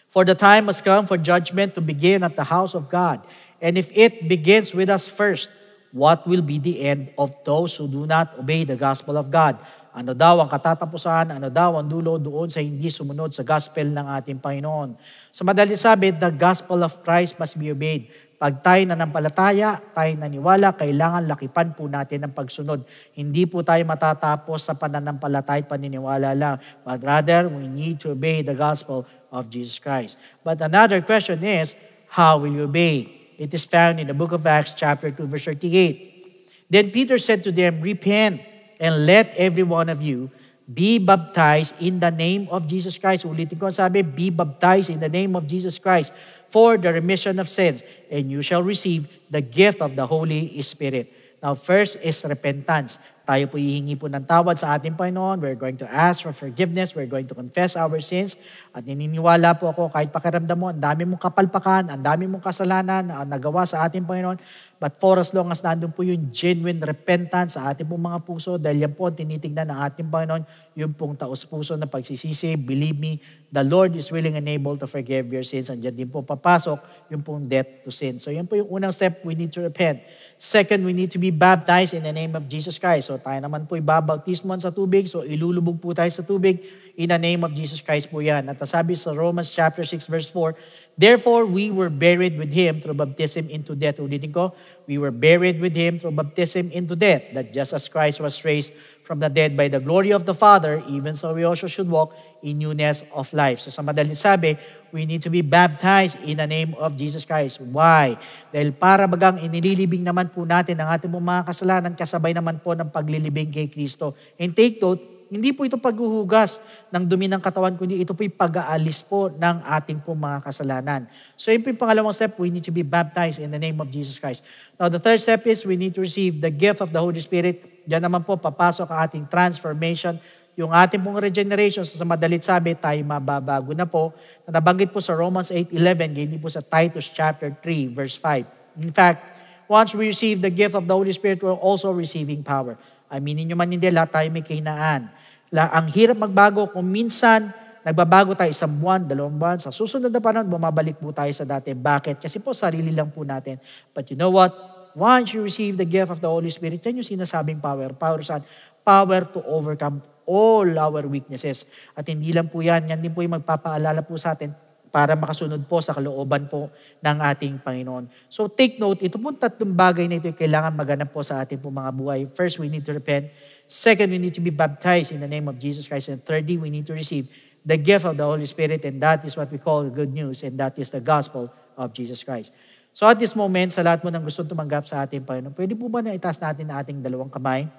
for the time has come for judgment to begin at the house of God. And if it begins with us first, what will be the end of those who do not obey the gospel of God? Ano daw ang katatapusan, ano daw ang dulo doon sa hindi sumunod sa gospel ng ating Panginoon. Sa madali sabi, the gospel of Christ must be obeyed. Pag tayo nanampalataya, tayo naniwala, kailangan lakipan po natin ang pagsunod. Hindi po tayo matatapos sa pananampalataya at paniniwala lang. But rather, we need to obey the gospel of Jesus Christ. But another question is, how will you obey? It is found in the book of Acts chapter 2 verse 38. Then Peter said to them, repent, and let every one of you be baptized in the name of Jesus Christ. Ulitin ko ang sabi, be baptized in the name of Jesus Christ for the remission of sins, and you shall receive the gift of the Holy Spirit. Now, first is repentance. Tayo po hihingi po ng tawad sa ating Panginoon. We're going to ask for forgiveness. We're going to confess our sins. At nininiwala po ako, kahit pakiramdam mo, ang dami mong kapalpakan, ang dami mong kasalanan na nagawa sa ating Panginoon. But for as long as nandun po yung genuine repentance sa ating pong mga puso, dahil yan po tinitignan ng ating Panginoon, yung pong taos-puso na pagsisisi, believe me, the Lord is willing and able to forgive your sins. And dyan din po papasok yung pong death to sin. So yan po yung unang step, we need to repent. Second, we need to be baptized in the name of Jesus Christ. So tayo naman po ibabautismon sa tubig, so ilulubog po tayo sa tubig in the name of Jesus Christ po yan. At sabi sa Romans chapter 6 verse 4, therefore we were buried with Him through baptism into death. Ulitin ko, we were buried with Him through baptism into death, that just as Christ was raised from the dead by the glory of the Father, even so we also should walk in newness of life. So sa madaling sabi, we need to be baptized in the name of Jesus Christ. Why? Dahil para bagang inililibing naman po natin ang ating mga kasalanan, kasabay naman po ng paglilibing kay Kristo. And take note, hindi po ito paghuhugas ng dumi ng katawan, kundi ito po yung pag-aalis po ng ating po mga kasalanan. So yun po yung pangalawang step, we need to be baptized in the name of Jesus Christ. Now the third step is we need to receive the gift of the Holy Spirit. Diyan naman po papasok ang ating transformation, yung ating pong regeneration. So sa madalit sabi, tayo mababago na po. Na nabanggit po sa Romans 8:11, ganyan po sa Titus chapter 3, verse 5. In fact, once we receive the gift of the Holy Spirit, we're also receiving power. Aminin nyo man hindi, lahat tayo may kahinaan. Ang hirap magbago kung minsan nagbabago tayo 1 buwan, 2 buwan. Sa susunod na panahon, bumabalik po tayo sa dati. Bakit? Kasi po sarili lang po natin. But you know what? Once you receive the gift of the Holy Spirit, yan yung sinasabing power. Power saan? Power to overcome all our weaknesses. At hindi lang po yan. Yan din po yung magpapaalala po sa atin para makasunod po sa kalooban po ng ating Panginoon. So take note, ito po 3 bagay na ito yung kailangan maganap po sa ating po mga buhay. First, we need to repent. Second, we need to be baptized in the name of Jesus Christ. And thirdly, we need to receive the gift of the Holy Spirit, and that is what we call good news, and that is the gospel of Jesus Christ. So at this moment, sa lahat mo ng gustong tumanggap sa ating Panginoon, pwede po ba na itaas natin ang ating 2 kamay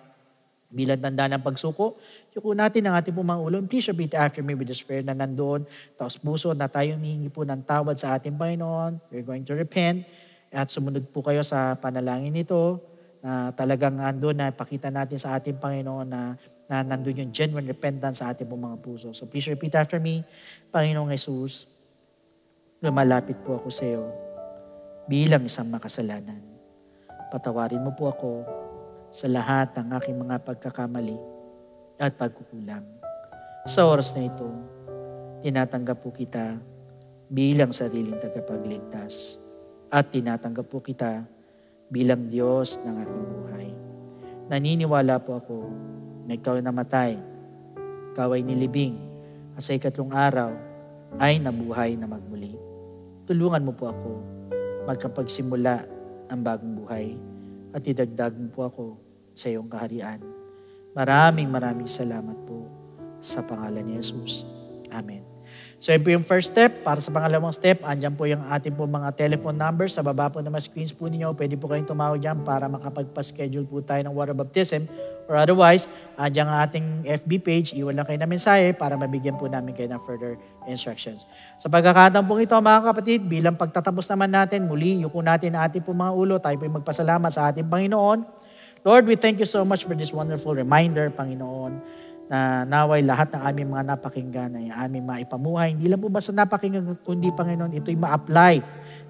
bilang tanda ng pagsuko? Yuko natin ang ating po mga ulo. Please repeat after me with the spirit na nandoon. Taos puso na tayo humihingi po ng tawad sa ating Panginoon. We're going to repent. At sumunod po kayo sa panalangin nito na talagang andun na pakita natin sa ating Panginoon na nandun yung genuine repentance sa ating mga puso. So please repeat after me. Panginoong Jesus, lumalapit po ako sa iyo bilang isang makasalanan. Patawarin mo po ako sa lahat ng aking mga pagkakamali at pagkukulang. Sa oras na ito, tinatanggap po kita bilang sariling tagapagligtas at tinatanggap po kita bilang Diyos ng aking buhay. Naniniwala po ako na ikaw ay namatay, ikaw ay nilibing, at sa 3 araw ay nabuhay na magmuli. Tulungan mo po ako magkapagsimula ng bagong buhay at idagdag mo po ako sa iyong kaharian. Maraming salamat po sa pangalan ni Jesus. Amen. So yun po yung first step. Para sa pangalawang step, andyan po yung ating po mga telephone numbers. Sa baba po na mga screens po ninyo, pwede po kayong tumawag dyan para makapagpa-schedule po tayo ng water baptism. Or otherwise, andyan ang ating FB page. Iwan lang kayo na mensahe para mabigyan po namin kayo ng further instructions. Sa pagkakataon po ito, mga kapatid, bilang pagtatapos naman natin, muli, yuko natin ang ating po mga ulo. Tayo po yung magpasalamat sa ating Panginoon. Lord, we thank you so much for this wonderful reminder, Panginoon, na naway lahat ng aming mga napakinggan ay aming maipamuhay. Hindi lang po basta napakinggan, kundi Panginoon, ito'y ma-apply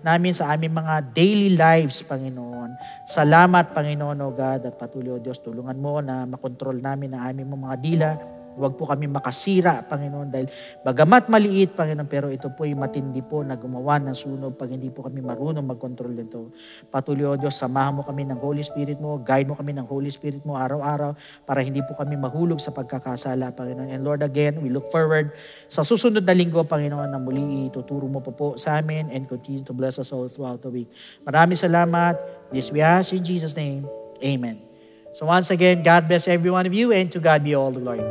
namin sa aming mga daily lives, Panginoon. Salamat, Panginoon, O God, at patuloy, O Diyos, tulungan mo na makontrol namin ang aming mga dila. Huwag po kami makasira, Panginoon, dahil bagamat maliit, Panginoon, pero ito po'y matindi po na gumawa ng sunog pag hindi po kami marunong mag-control nito. Patuloy, O Diyos, samahan mo kami ng Holy Spirit mo, guide mo kami ng Holy Spirit mo araw-araw para hindi po kami mahulog sa pagkakasala, Panginoon. And Lord, again, we look forward sa susunod na linggo, Panginoon, na muli ituturo mo po sa amin and continue to bless us all throughout the week. Maraming salamat. This we ask in Jesus' name. Amen. So once again, God bless every one of you, and to God be all the glory.